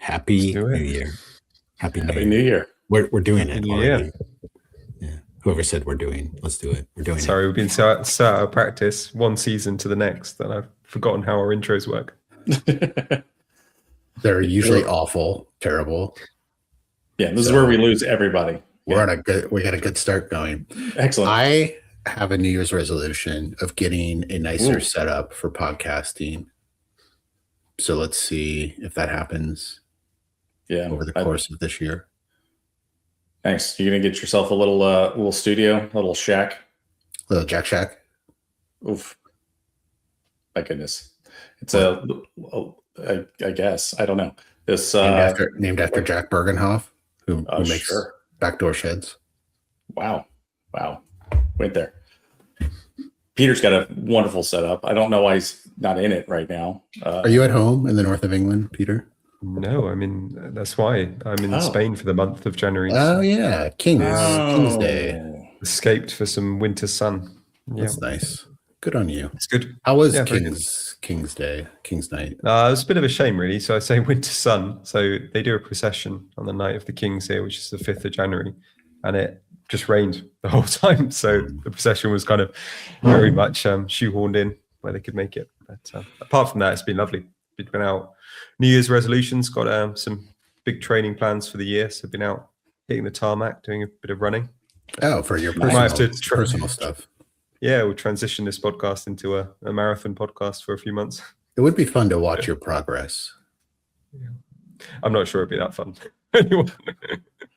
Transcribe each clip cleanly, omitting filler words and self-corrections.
Happy do it. New Year. Happy New Year. We're doing Happy it New already. Year. Yeah. Whoever said let's do it. We're doing Sorry, we've been so out of practice one season to the next that I've forgotten how our intros work. They're usually awful, terrible. Yeah, this is where we lose everybody. We got a good start going. Excellent. I have a New Year's resolution of getting a nicer setup for podcasting. So let's see if that happens. Yeah, over the course of this year. Thanks. You're gonna get yourself a little studio, a little shack, little Jack Shack. Oof! My goodness, it's I guess I don't know. This named after Jack Bergenhoff, who makes backdoor sheds. Wow. Went there. Peter's got a wonderful setup. I don't know why he's not in it right now. Are you at home in the north of England, Peter? No, I mean, that's why I'm in Spain for the month of January. Oh, yeah. King's Day. Escaped for some winter sun. That's nice. Good on you. It's good. How was King's Day, King's Night? It was a bit of a shame, really. So I say winter sun. So they do a procession on the night of the King's Day, which is the 5th of January. And it just rained the whole time. So the procession was kind of very much shoehorned in where they could make it. But apart from that, it's been lovely. We've been out. New Year's resolutions, got some big training plans for the year. So I've been out hitting the tarmac, doing a bit of running. Oh, for your personal stuff. Yeah, we'll transition this podcast into a marathon podcast for a few months. It would be fun to watch your progress. Yeah. I'm not sure it'd be that fun. Anyway.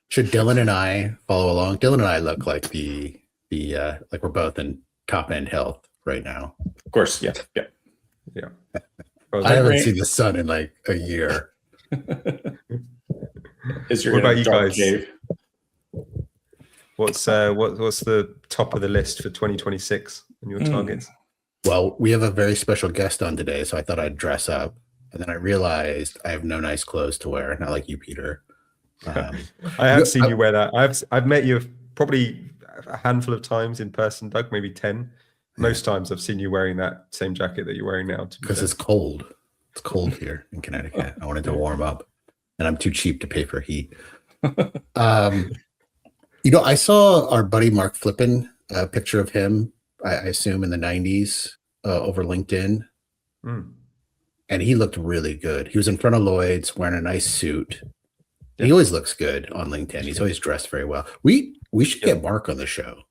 Should Dylan and I follow along? Dylan and I look like the like we're both in top end health right now. Of course, yeah. I haven't seen the sun in like a year. What about you guys? Dave? What's the top of the list for 2026 and your targets? Well, we have a very special guest on today, so I thought I'd dress up, and then I realized I have no nice clothes to wear, not like you, Peter. I have seen you wear that. I've met you probably a handful of times in person, Doug, maybe 10. Most times I've seen you wearing that same jacket that you're wearing now. Because it's cold. It's cold here in Connecticut. I wanted to warm up, and I'm too cheap to pay for heat. I saw our buddy Mark Flippin, a picture of him, I assume in the 90s, over LinkedIn. And he looked really good. He was in front of Lloyd's wearing a nice suit. He always looks good on LinkedIn. He's always dressed very well. We should get Mark on the show.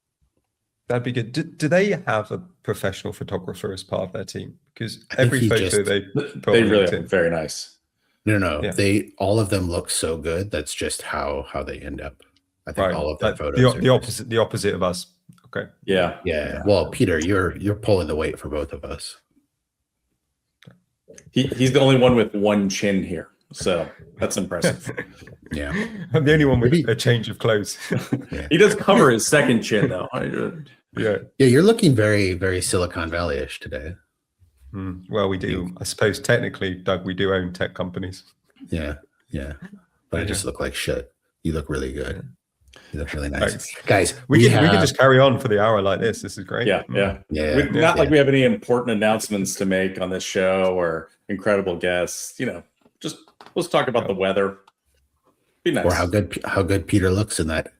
That'd be good. Do they have a professional photographer as part of their team? Because every photo they really very nice. No. Yeah. All of them look so good. That's just how they end up. I think all of their photos the opposite of us. Okay. Yeah. Well, Peter, you're pulling the weight for both of us. He's the only one with one chin here. So that's impressive. Yeah. I'm the only one with a change of clothes. He does cover his second chin though. Yeah, you're looking very, very Silicon Valley-ish today. Well, we do. I suppose technically, Doug, we do own tech companies. Yeah. But I just look like shit. You look really good. You look really nice. Thanks. Guys, we can just carry on for the hour like this. This is great. Yeah. Not like we have any important announcements to make on this show or incredible guests. Just let's talk about the weather. Be nice. Or how good Peter looks in that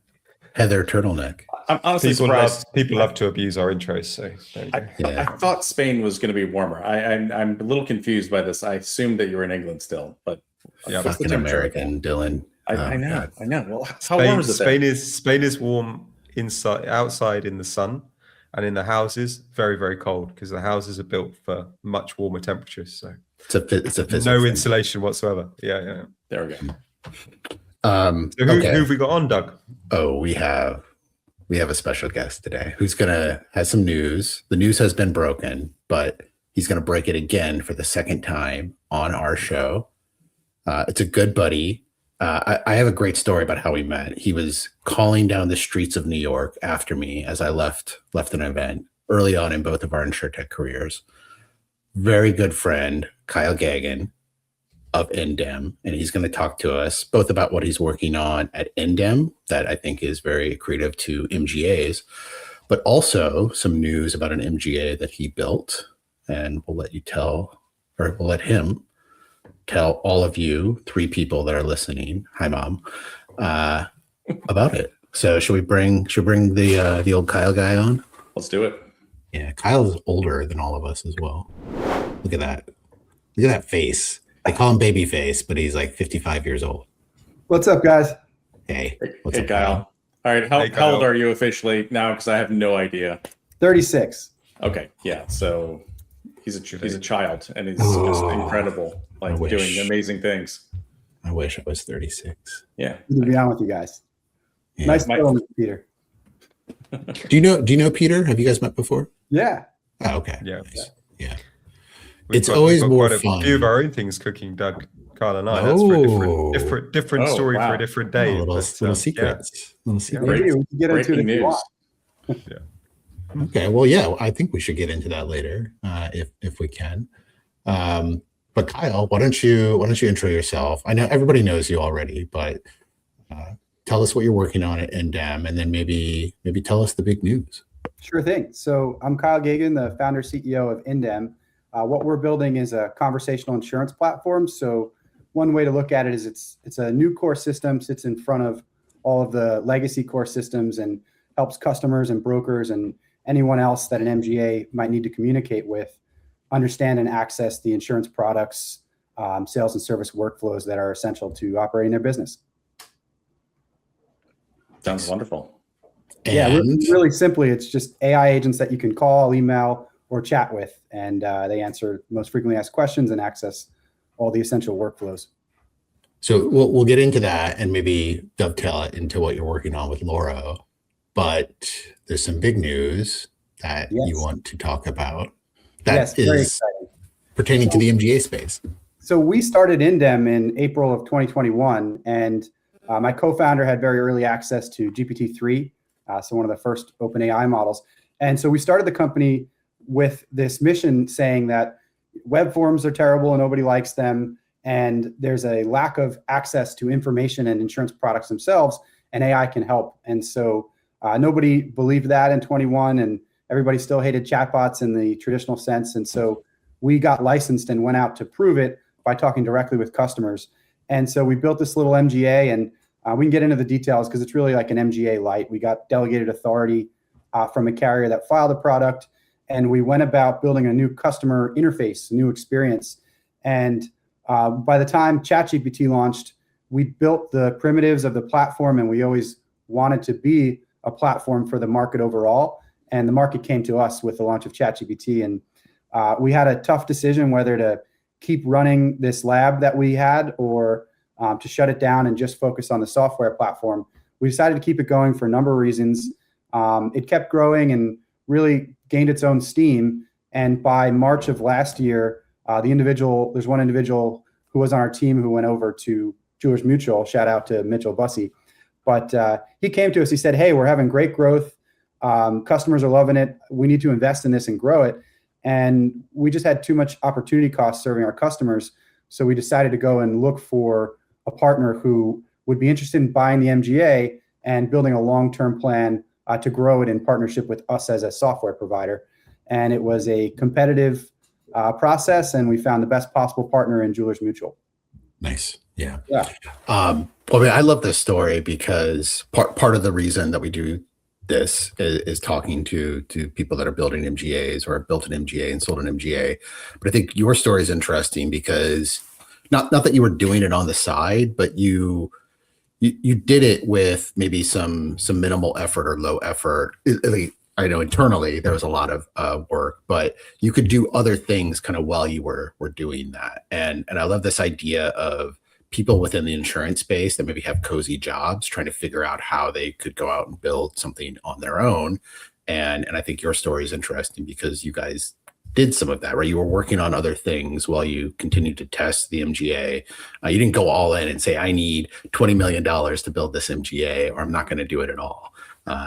heather turtleneck. I'm honestly surprised. People love to abuse our intros. So I thought Spain was going to be warmer. I'm a little confused by this. I assumed that you were in England still, but fucking American, Dylan. I know. Well, how warm is it? Spain is warm outside in the sun, and in the houses very, very cold because the houses are built for much warmer temperatures. So it's a no insulation whatsoever. Yeah. There we go. So who have we got on, Doug? Oh, we have a special guest today who's has some news. The news has been broken, but he's gonna break it again for the second time on our show. It's a good buddy. I have a great story about how we met. He was calling down the streets of New York after me as I left an event early on in both of our InsurTech careers. Very good friend, Kyle Geoghan of Indemn, and he's going to talk to us both about what he's working on at Indemn that I think is very accretive to MGAs, but also some news about an MGA that he built, and we'll let him tell all of you 3 people that are listening, hi mom, about it. So should we bring the old Kyle guy on? Let's do it. Yeah, Kyle's older than all of us as well. Look at that. Look at that face. They call him baby face, but he's like 55 years old. What's up, guys? Hey, what's Hey, up, Kyle. All right, how Hey, Kyle. old are you officially now? Because I have no idea. 36. Okay, yeah. So he's a child, and he's Oh, just incredible, I like wish. doing amazing things. I wish I was 36. Yeah. Good to be on with you guys. Yeah. Nice my- film, Peter. Do you know Peter? Have you guys met before? Yeah. Oh, okay. Yeah. Nice. Yeah. We've It's always we've more quite fun. a few of our own things cooking, Doug, Kyle, and I. That's for a Oh. different Oh, story wow. for a different Oh, day. little but, little yeah. secrets. Little secrets. Maybe we can get into it Breaking if you news. want. Okay. Well, yeah, I think we should get into that later, if we can. But Kyle, why don't you intro yourself? I know everybody knows you already, but tell us what you're working on at Indemn, and then maybe tell us the big news. Sure thing. So I'm Kyle Geoghan, the founder CEO of Indemn. What we're building is a conversational insurance platform. So one way to look at it is it's a new core system, sits in front of all of the legacy core systems and helps customers and brokers and anyone else that an MGA might need to communicate with understand and access the insurance products, sales and service workflows that are essential to operating their business. Sounds wonderful. Yeah, And really simply, it's just AI agents that you can call, email, or chat with, and they answer most frequently asked questions and access all the essential workflows. so we'll get into that and maybe dovetail it into what you're working on with Laura. But there's some big news that Yes. you want to talk about Yes, that very is exciting. pertaining to the MGA space. So we started Indemn in April of 2021, and my co-founder had very early access to GPT-3, so one of the first open AI models. And so we started the company with this mission saying that web forms are terrible and nobody likes them, and there's a lack of access to information and insurance products themselves, and AI can help. And so nobody believed that in 21, and everybody still hated chatbots in the traditional sense. And so we got licensed and went out to prove it by talking directly with customers. And so we built this little MGA, and we can get into the details because it's really like an MGA light. We got delegated authority from a carrier that filed a product, and we went about building a new customer interface, a new experience. And by the time ChatGPT launched, we built the primitives of the platform, and we always wanted to be a platform for the market overall. And the market came to us with the launch of ChatGPT. And we had a tough decision whether to keep running this lab that we had or to shut it down and just focus on the software platform. We decided to keep it going for a number of reasons. It kept growing and really gained its own steam. And by March of last year, there's one individual who was on our team who went over to Jewelers Mutual, shout out to Mitchell Bussey. But he came to us, he said, hey, we're having great growth. Customers are loving it. We need to invest in this and grow it. And we just had too much opportunity cost serving our customers. So we decided to go and look for a partner who would be interested in buying the MGA and building a long-term plan to grow it in partnership with us as a software provider. And it was a competitive process, and we found the best possible partner in Jewelers Mutual. Nice. Yeah. Yeah. Well, I mean, I love this story because part of the reason that we do this is talking to people that are building MGAs or have built an MGA and sold an MGA. But I think your story is interesting because not that you were doing it on the side, but you did it with maybe some minimal effort or low effort. I know internally there was a lot of work, but you could do other things kind of while you were doing that. And I love this idea of people within the insurance space that maybe have cozy jobs trying to figure out how they could go out and build something on their own. And I think your story is interesting because you guys did some of that, right? You were working on other things while you continued to test the MGA. You didn't go all in and say, I need $20 million to build this MGA, or I'm not going to do it at all.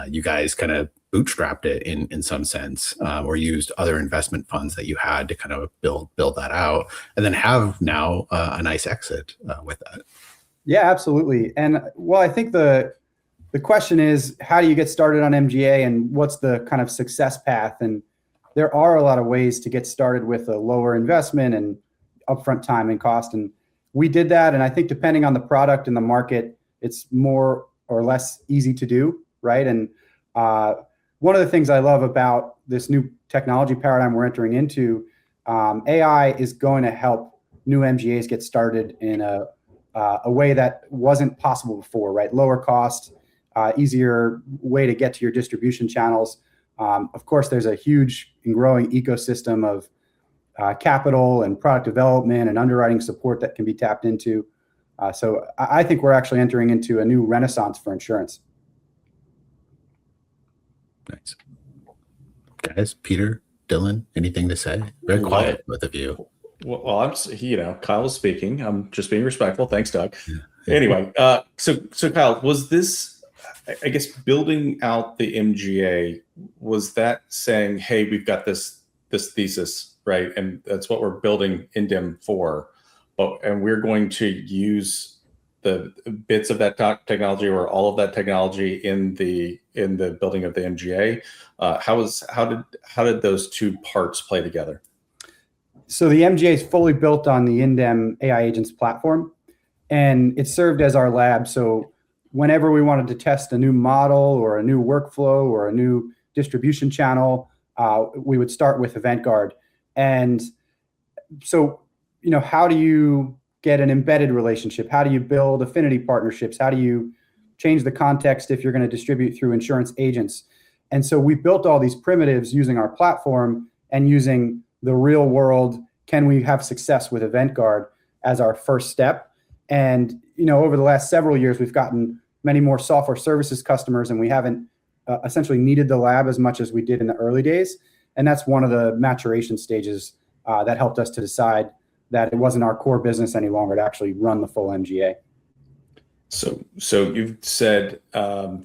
You guys kind of bootstrapped it in some sense, or used other investment funds that you had to kind of build that out, and then have now a nice exit with that. Yeah, absolutely. And well, I think the question is, how do you get started on MGA, and what's the kind of success path? And there are a lot of ways to get started with a lower investment and upfront time and cost. And we did that. And I think depending on the product and the market, it's more or less easy to do, right? And one of the things I love about this new technology paradigm we're entering into, AI is going to help new MGAs get started in a way that wasn't possible before, right? Lower cost, easier way to get to your distribution channels. Of course, there's a huge and growing ecosystem of capital and product development and underwriting support that can be tapped into. So I think we're actually entering into a new renaissance for insurance. Nice. Guys, Peter, Dylan, anything to say? Very quiet, both of you. Well, Kyle was speaking. I'm just being respectful. Thanks, Doug. Anyway, so Kyle, was this, I guess, building out the MGA, was that saying, hey, we've got this thesis, right? And that's what we're building Indemn for. And we're going to use the bits of that technology or all of that technology in the building of the MGA. How did those two parts play together? So the MGA is fully built on the Indemn AI Agents platform, and it served as our lab. So whenever we wanted to test a new model or a new workflow or a new distribution channel, we would start with EventGuard. And so, how do you get an embedded relationship? How do you build affinity partnerships? How do you change the context if you're going to distribute through insurance agents? And so we built all these primitives using our platform and using the real world, can we have success with EventGuard as our first step? And, over the last several years, we've gotten many more software services customers, and we haven't essentially needed the lab as much as we did in the early days. And that's one of the maturation stages that helped us to decide that it wasn't our core business any longer to actually run the full MGA. So you've said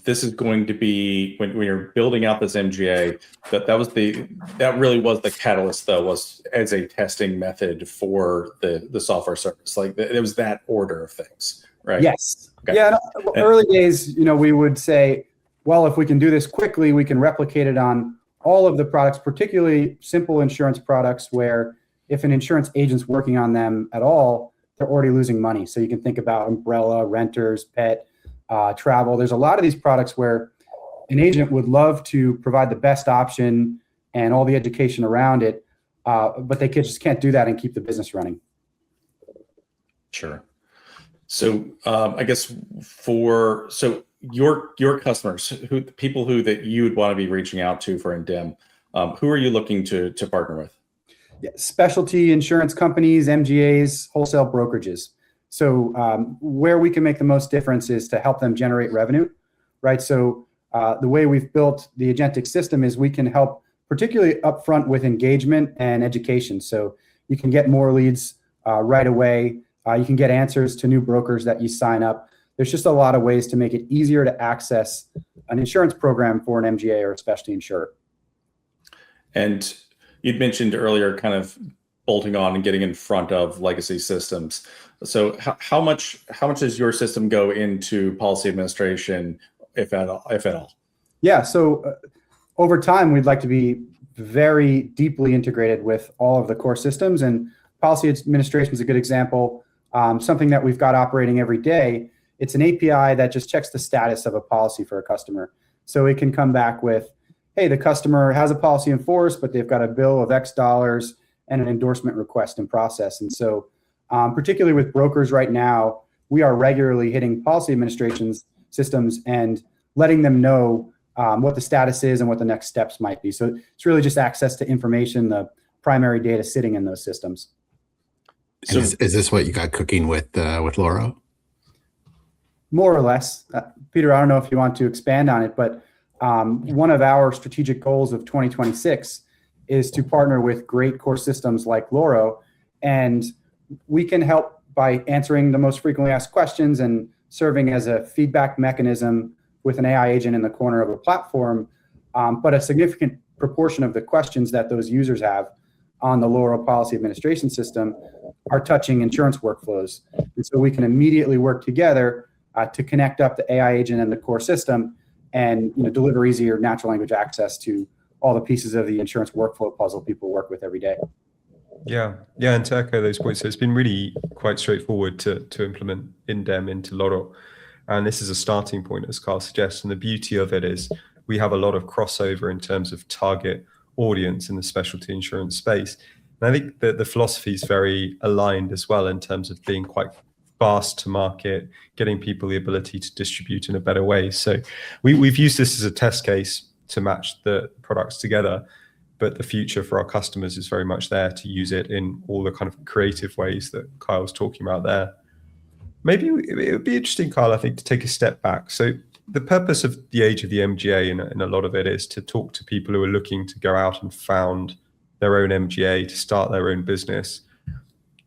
this is going to be when you're building out this MGA, that really was the catalyst, though, was as a testing method for the software service. Like it was that order of things, right? Yes. Okay. Yeah. Early days, we would say, well, if we can do this quickly, we can replicate it on all of the products, particularly simple insurance products, where if an insurance agent's working on them at all, they're already losing money. So you can think about umbrella, renters, pet, travel. There's a lot of these products where an agent would love to provide the best option and all the education around it, but they just can't do that and keep the business running. Sure. So I guess your customers, people that you would want to be reaching out to for Indemn, who are you looking to partner with? Yeah, specialty insurance companies, MGAs, wholesale brokerages. So where we can make the most difference is to help them generate revenue, right? So the way we've built the agentic system is we can help particularly upfront with engagement and education. So you can get more leads right away. You can get answers to new brokers that you sign up. There's just a lot of ways to make it easier to access an insurance program for an MGA or a specialty insurer. And you'd mentioned earlier kind of bolting on and getting in front of legacy systems. So how much does your system go into policy administration, if at all? Yeah, so over time, we'd like to be very deeply integrated with all of the core systems, and policy administration is a good example. Something that we've got operating every day. It's an API that just checks the status of a policy for a customer. So it can come back with, hey, the customer has a policy in force, but they've got a bill of X dollars and an endorsement request in process. And so particularly with brokers right now, we are regularly hitting policy administration's systems and letting them know what the status is and what the next steps might be. So it's really just access to information, the primary data sitting in those systems. So is this what you got cooking with Laura? More or less. Peter, I don't know if you want to expand on it, but one of our strategic goals of 2026 is to partner with great core systems like Loro, and we can help by answering the most frequently asked questions and serving as a feedback mechanism with an AI agent in the corner of a platform. But a significant proportion of the questions that those users have on the Loro policy administration system are touching insurance workflows. And so we can immediately work together to connect up the AI agent and the core system and deliver easier natural language access to all the pieces of the insurance workflow puzzle people work with every day. Yeah, and to echo those points, so it's been really quite straightforward to implement Indemn into Lotto, and this is a starting point, as Carl suggests. And the beauty of it is we have a lot of crossover in terms of target audience in the specialty insurance space. And I think that the philosophy is very aligned as well in terms of being quite fast to market, getting people the ability to distribute in a better way. So we've used this as a test case to match the products together. But the future for our customers is very much there to use it in all the kind of creative ways that Kyle was talking about there. Maybe it would be interesting, Kyle, I think, to take a step back. So the purpose of the age of the MGA in a lot of it is to talk to people who are looking to go out and found their own MGA, to start their own business,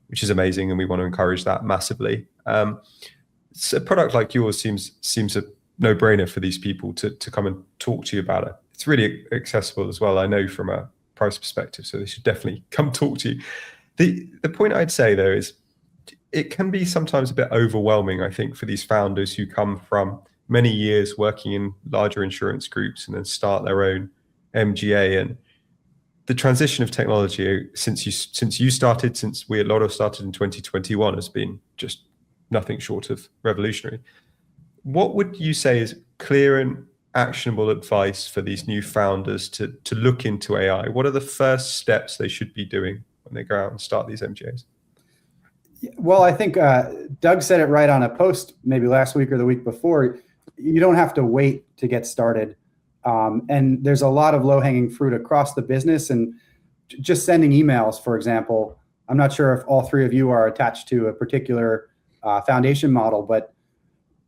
which is amazing, and we want to encourage that massively. So a product like yours seems a no-brainer for these people to come and talk to you about it. It's really accessible as well, I know, from a price perspective, so they should definitely come talk to you. The point I'd say, though, is it can be sometimes a bit overwhelming, I think, for these founders who come from many years working in larger insurance groups and then start their own MGA. And the transition of technology since we at Lotto started in 2021 has been just nothing short of revolutionary. What would you say is clear and actionable advice for these new founders to look into AI? What are the first steps they should be doing when they go out and start these MGAs? Well, I think Doug said it right on a post maybe last week or the week before. You don't have to wait to get started. And there's a lot of low-hanging fruit across the business. And just sending emails, for example, I'm not sure if all three of you are attached to a particular foundation model, but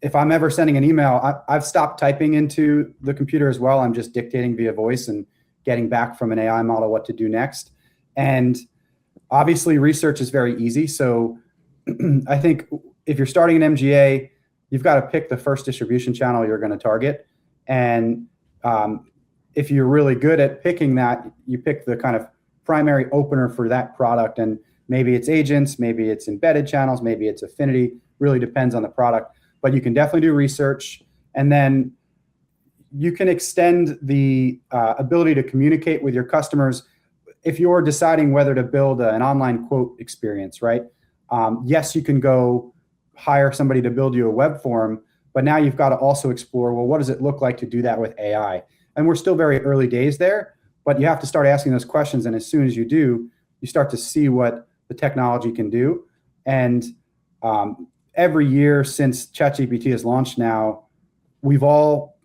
if I'm ever sending an email, I've stopped typing into the computer as well. I'm just dictating via voice and getting back from an AI model what to do next. And obviously research is very easy. So I think if you're starting an MGA, you've got to pick the first distribution channel you're going to target. And if you're really good at picking that, you pick the kind of primary opener for that product. And maybe it's agents, maybe it's embedded channels, maybe it's affinity, really depends on the product. But you can definitely do research, and then you can extend the ability to communicate with your customers if you're deciding whether to build an online quote experience, right? Yes, you can go hire somebody to build you a web form, but now you've got to also explore, well, what does it look like to do that with AI? And we're still very early days there, but you have to start asking those questions. And as soon as you do, you start to see what the technology can do. And every year since ChatGPT has launched now, we've all,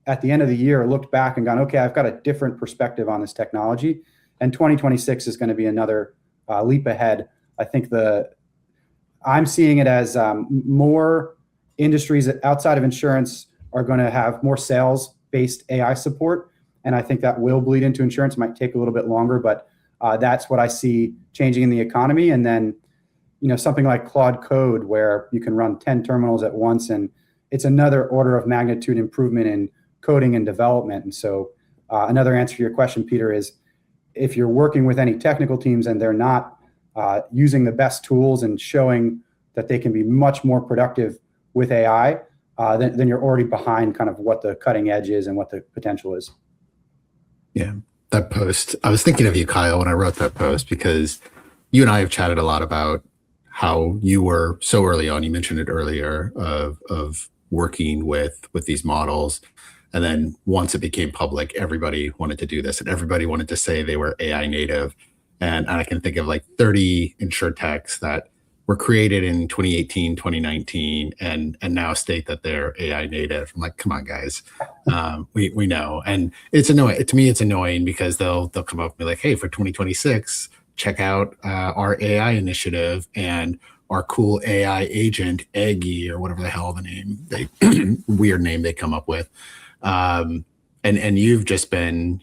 at the end of the year, looked back and gone, okay, I've got a different perspective on this technology. And 2026 is going to be another leap ahead. I think I'm seeing it as more industries outside of insurance are going to have more sales-based AI support. And I think that will bleed into insurance. It might take a little bit longer, but that's what I see changing in the economy. And then something like Claude Code, where you can run 10 terminals at once, and it's another order of magnitude improvement in coding and development. And so another answer to your question, Peter, is if you're working with any technical teams and they're not using the best tools and showing that they can be much more productive with AI, then you're already behind kind of what the cutting edge is and what the potential is. Yeah, that post, I was thinking of you, Kyle, when I wrote that post, because you and I have chatted a lot about how you were so early on, you mentioned it earlier, of working with these models. And then once it became public, everybody wanted to do this and everybody wanted to say they were AI native. And I can think of like 30 insurtechs that were created in 2018, 2019, and now state that they're AI native. I'm like, come on, guys. We know. And it's annoying. To me, it's annoying because they'll come up and be like, hey, for 2026, check out our AI initiative and our cool AI agent, Eggy, or whatever the hell the name, weird name they come up with. And you've just been,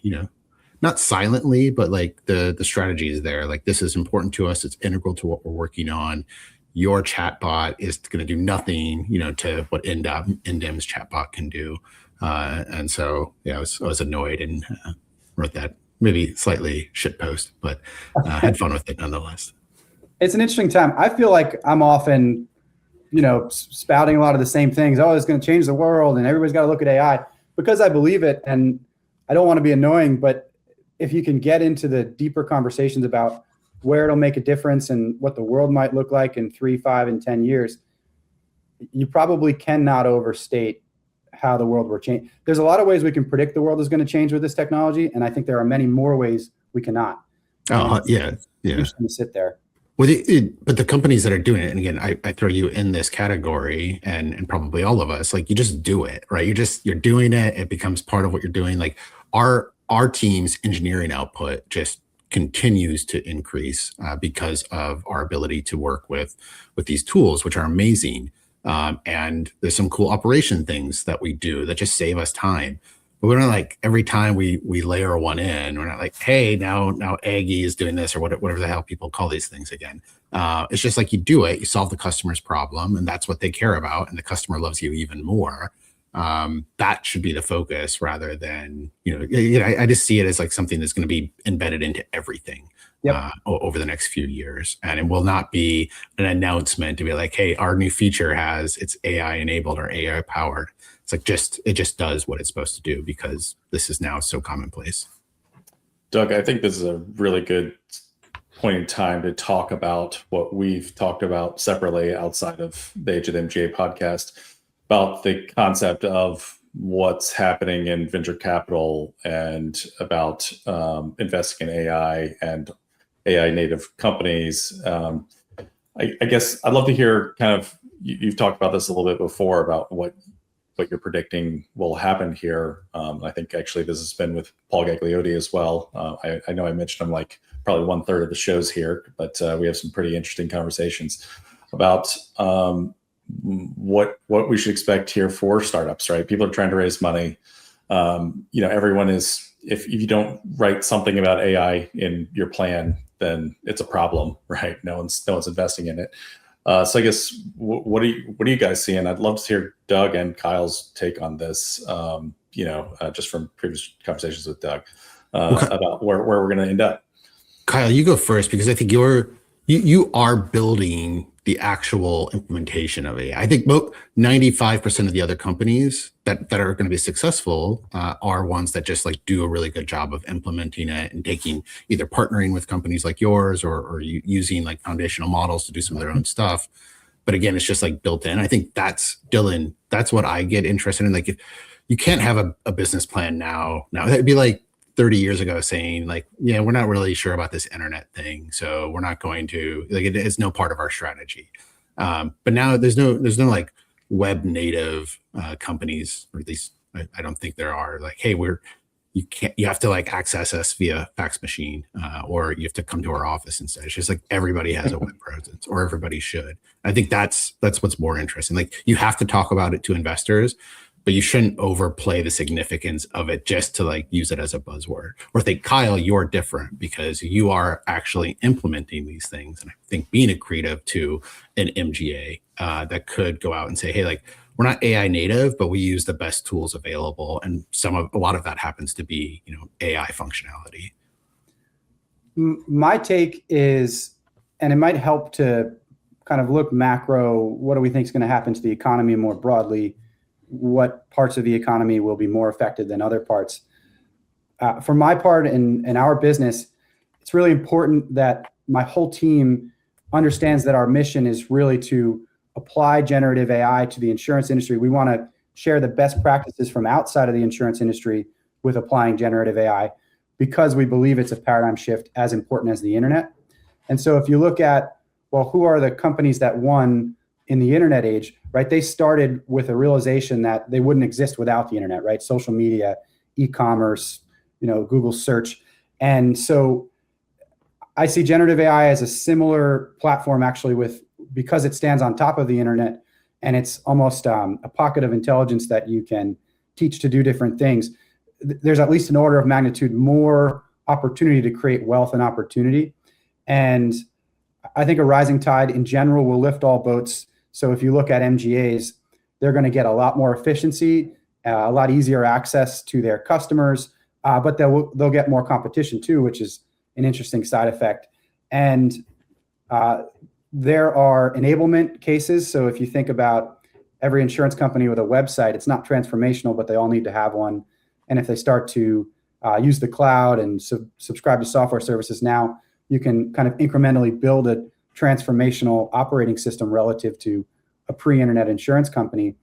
not silently, but like the strategy is there. Like, this is important to us. It's integral to what we're working on. Your chatbot is going to do nothing, to what Indemm's chatbot can do. And so, yeah, I was annoyed and wrote that maybe slightly shit post, but had fun with it nonetheless. It's an interesting time. I feel like I'm often, spouting a lot of the same things. Oh, it's going to change the world and everybody's got to look at AI, because I believe it. And I don't want to be annoying, but if you can get into the deeper conversations about where it'll make a difference and what the world might look like in 3, 5, and 10 years, you probably cannot overstate how the world will change. There's a lot of ways we can predict the world is going to change with this technology, and I think there are many more ways we cannot. Oh, yeah. Just going to sit there. Well, but the companies that are doing it, and again, I throw you in this category, and probably all of us, like, you just do it, right? You're doing it. It becomes part of what you're doing. Like our team's engineering output just continues to increase because of our ability to work with these tools, which are amazing. And there's some cool operation things that we do that just save us time. But we're not like, every time we layer one in, we're not like, hey, now Aggie is doing this, or whatever the hell people call these things again. It's just like, you do it, you solve the customer's problem, and that's what they care about, and the customer loves you even more. That should be the focus, rather than, I just see it as like something that's going to be embedded into everything. Yep. Over the next few years. And it will not be an announcement to be like, hey, our new feature it's AI enabled or AI powered. It's like, it just does what it's supposed to do, because this is now so commonplace. Doug, I think this is a really good point in time to talk about what we've talked about separately outside of the Age of the MGA podcast, about the concept of what's happening in venture capital, and about investing in AI and AI native companies. I guess I'd love to hear kind of, you've talked about this a little bit before, about what you're predicting will happen here. I think actually this has been with Paul Gagliotti as well. I know I mentioned him like probably 1/3 of the shows here, but we have some pretty interesting conversations about what we should expect here for startups, right? People are trying to raise money. Everyone is, if you don't write something about AI in your plan, then it's a problem, right? No one's investing in it. So I guess, what are you guys seeing? I'd love to hear Doug and Kyle's take on this. Just from previous conversations with Doug about where we're going to end up. Kyle, you go first, because I think you are building the actual implementation of AI. I think 95% of the other companies that are going to be successful are ones that just like do a really good job of implementing it, and either partnering with companies like yours, or using like foundational models to do some of their own stuff. But again, it's just like built in. I think that's what I get interested in. Like, if you can't have a business plan now, that'd be like 30 years ago saying like, yeah, we're not really sure about this internet thing, so we're not going to, like, it's no part of our strategy. But now there's no like web native companies, or at least I don't think there are, like, hey, you have to like access us via fax machine, or you have to come to our office instead. It's just like, everybody has a web presence, or everybody should. I think that's what's more interesting. Like, you have to talk about it to investors, but you shouldn't overplay the significance of it just to like use it as a buzzword, or think, Kyle, you're different because you are actually implementing these things. And I think being accretive to an MGA that could go out and say, hey, like, we're not AI native, but we use the best tools available. And a lot of that happens to be, AI functionality. My take is, and it might help to kind of look macro, what do we think is going to happen to the economy more broadly? What parts of the economy will be more affected than other parts? For my part in our business, it's really important that my whole team understands that our mission is really to apply generative AI to the insurance industry. We want to share the best practices from outside of the insurance industry with applying generative AI, because we believe it's a paradigm shift as important as the internet. And so if you look at, well, who are the companies that won in the internet age, right? They started with a realization that they wouldn't exist without the internet, right? Social media, e-commerce, Google search. And so I see generative AI as a similar platform, actually, because it stands on top of the internet, and it's almost a pocket of intelligence that you can teach to do different things. There's at least an order of magnitude more opportunity to create wealth and opportunity. And I think a rising tide in general will lift all boats. So if you look at MGAs, they're going to get a lot more efficiency, a lot easier access to their customers, but they'll get more competition too, which is an interesting side effect. And there are enablement cases. So if you think about every insurance company with a website, it's not transformational, but they all need to have one. And if they start to use the cloud and subscribe to software services now, you can kind of incrementally build a transformational operating system relative to a pre-internet insurance company.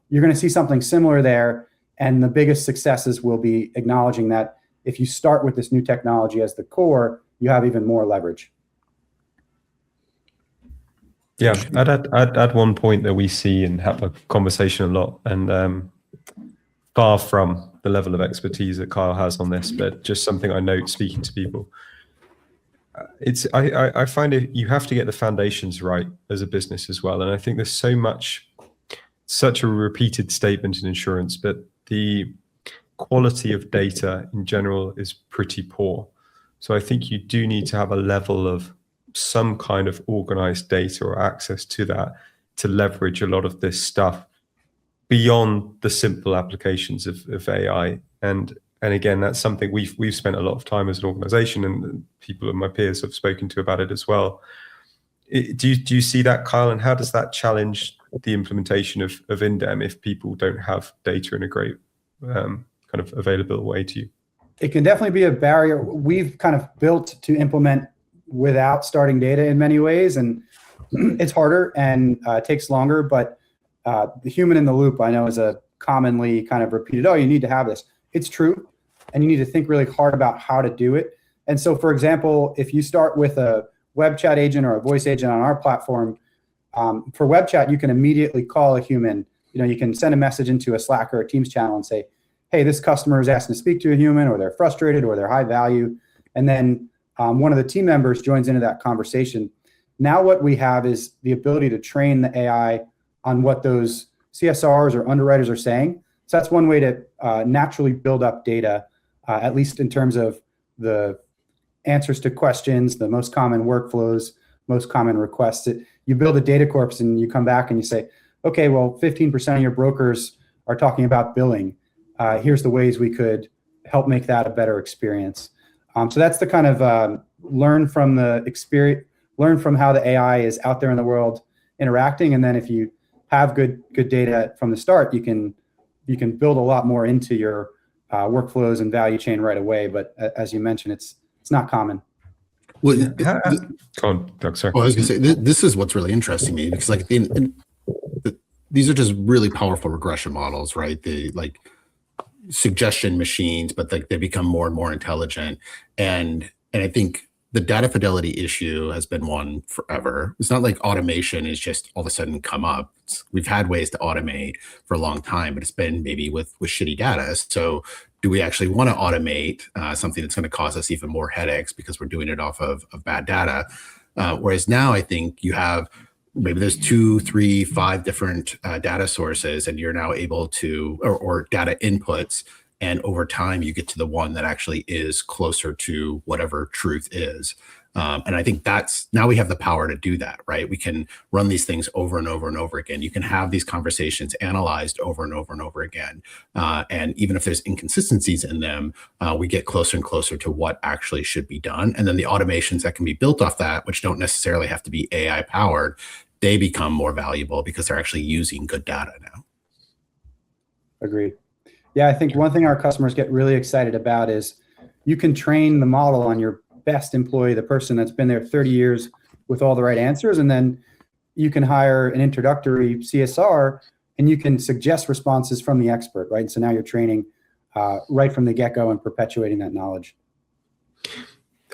You're going to see something similar there. And the biggest successes will be acknowledging that if you start with this new technology as the core, you have even more leverage. Yeah, I'd add one point that we see and have a conversation a lot, and far from the level of expertise that Kyle has on this, but just something I note speaking to people. I find you have to get the foundations right as a business as well. And I think there's such a repeated statement in insurance, but the quality of data in general is pretty poor. So I think you do need to have a level of some kind of organized data or access to that to leverage a lot of this stuff beyond the simple applications of AI. And again, that's something we've spent a lot of time as an organization, and people of my peers have spoken to about it as well. Do you see that, Kyle? And how does that challenge the implementation of Indemn if people don't have data in a great kind of available way to you? It can definitely be a barrier. We've kind of built to implement without starting data in many ways, and it's harder and takes longer, but the human in the loop, I know, is a commonly kind of repeated, oh, you need to have this. It's true, and you need to think really hard about how to do it. And so, for example, if you start with a web chat agent or a voice agent on our platform, for web chat, you can immediately call a human. You can send a message into a Slack or a Teams channel and say, hey, this customer is asking to speak to a human, or they're frustrated, or they're high value. And then one of the team members joins into that conversation. Now what we have is the ability to train the AI on what those CSRs or underwriters are saying. So that's one way to naturally build up data, at least in terms of the answers to questions, the most common workflows, most common requests. You build a data corpus and you come back and you say, okay, well, 15% of your brokers are talking about billing. Here's the ways we could help make that a better experience. So that's the kind of learn from the experience, learn from how the AI is out there in the world interacting. And then if you have good data from the start, you can build a lot more into your workflows and value chain right away. But as you mentioned, it's not common. Well, Go on, Doug, sorry. well, I was going to say this is what's really interesting to me, because like these are just really powerful regression models, right? They like suggestion machines, but they become more and more intelligent. And I think the data fidelity issue has been one forever. It's not like automation is just all of a sudden come up. We've had ways to automate for a long time, but it's been maybe with shitty data. So do we actually want to automate something that's going to cause us even more headaches because we're doing it off of bad data? Whereas now I think you have maybe there's 2, 3, 5 different data sources, and you're now able to, or data inputs. And over time, you get to the one that actually is closer to whatever truth is. And I think now we have the power to do that, right? We can run these things over and over and over again. You can have these conversations analyzed over and over and over again. And even if there's inconsistencies in them, we get closer and closer to what actually should be done. And then the automations that can be built off that, which don't necessarily have to be AI powered, they become more valuable because they're actually using good data now. Agreed. Yeah, I think one thing our customers get really excited about is you can train the model on your best employee, the person that's been there 30 years with all the right answers. And then you can hire an introductory CSR and you can suggest responses from the expert, right? So now you're training right from the get-go and perpetuating that knowledge.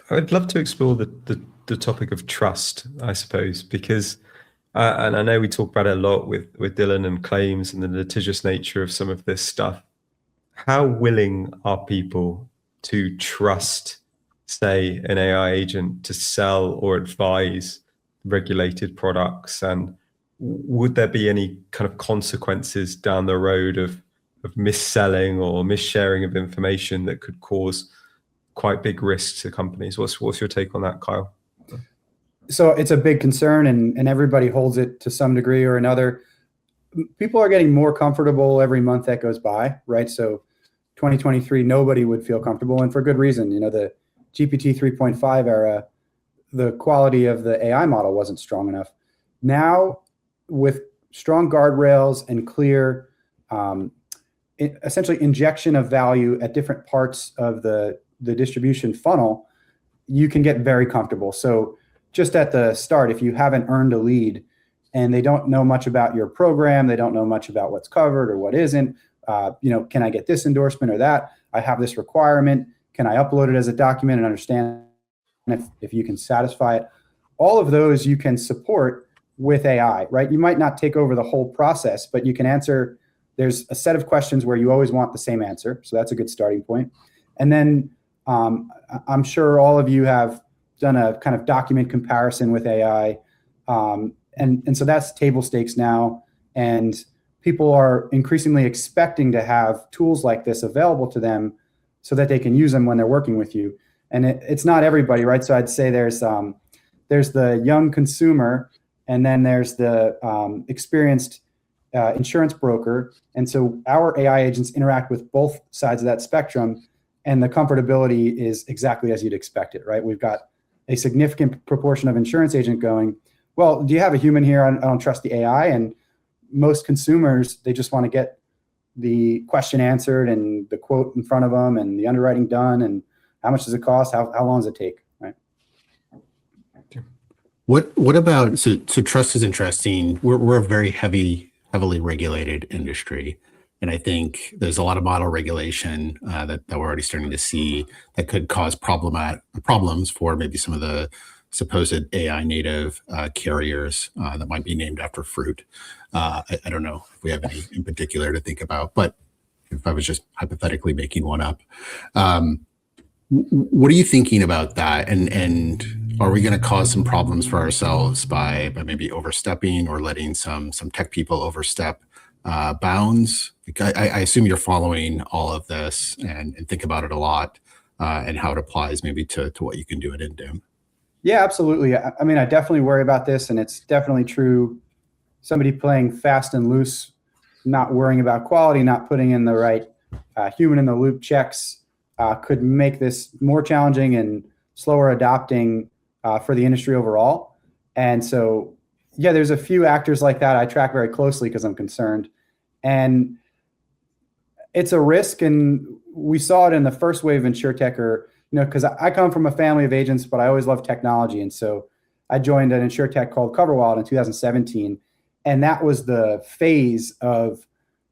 I'd love to explore the topic of trust, I suppose, because and I know we talk about it a lot with Dylan and claims and the litigious nature of some of this stuff. How willing are people to trust, say, an AI agent to sell or advise regulated products? And would there be any kind of consequences down the road of mis-selling or mis-sharing of information that could cause quite big risks to companies? What's your take on that, Kyle? So it's a big concern, and everybody holds it to some degree or another. People are getting more comfortable every month that goes by, right? So 2023, nobody would feel comfortable, and for good reason. The GPT 3.5 era, the quality of the AI model wasn't strong enough. Now, with strong guardrails and clear, essentially injection of value at different parts of the distribution funnel, you can get very comfortable. So just at the start, if you haven't earned a lead and they don't know much about your program, they don't know much about what's covered or what isn't, can I get this endorsement or that? I have this requirement. Can I upload it as a document and understand if you can satisfy it? All of those you can support with AI, right? You might not take over the whole process, but you can answer. There's a set of questions where you always want the same answer. So that's a good starting point. And then I'm sure all of you have done a kind of document comparison with AI. And so that's table stakes now. And people are increasingly expecting to have tools like this available to them so that they can use them when they're working with you. And it's not everybody, right? So I'd say there's the young consumer, and then there's the experienced insurance broker. And so our AI agents interact with both sides of that spectrum, and the comfortability is exactly as you'd expect it, right? We've got a significant proportion of insurance agent going, well, do you have a human here? I don't trust the AI. And most consumers, they just want to get the question answered and the quote in front of them and the underwriting done and how much does it cost? How long does it take, right? What about, so trust is interesting. We're a very heavily regulated industry. And I think there's a lot of model regulation that we're already starting to see that could cause problems for maybe some of the supposed AI native carriers that might be named after fruit. I don't know if we have any in particular to think about, but if I was just hypothetically making one up. What are you thinking about that? And are we going to cause some problems for ourselves by maybe overstepping or letting some tech people overstep bounds? I assume you're following all of this and think about it a lot and how it applies maybe to what you can do at Indemn. Yeah, absolutely. I mean, I definitely worry about this, and it's definitely true. Somebody playing fast and loose, not worrying about quality, not putting in the right human in the loop checks could make this more challenging and slower adopting for the industry overall. And so, yeah, there's a few actors like that I track very closely because I'm concerned. And it's a risk, and we saw it in the first wave of InsurTech, or because I come from a family of agents, but I always loved technology. And so I joined an InsurTech called CoverWallet in 2017. And that was the phase of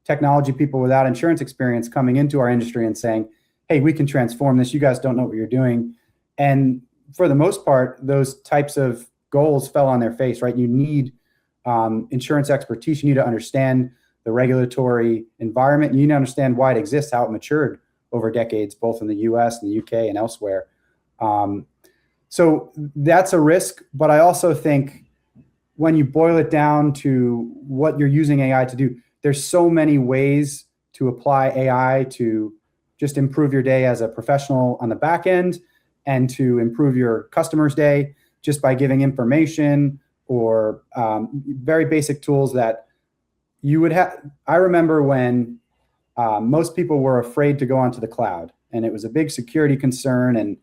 technology people without insurance experience coming into our industry and saying, hey, we can transform this. You guys don't know what you're doing. And for the most part, those types of goals fell on their face, right? You need insurance expertise. You need to understand the regulatory environment. You need to understand why it exists, how it matured over decades, both in the US and the UK and elsewhere. So that's a risk. But I also think when you boil it down to what you're using AI to do, there's so many ways to apply AI to just improve your day as a professional on the back end and to improve your customer's day just by giving information or very basic tools that you would have. I remember when most people were afraid to go onto the cloud, and it was a big security concern, and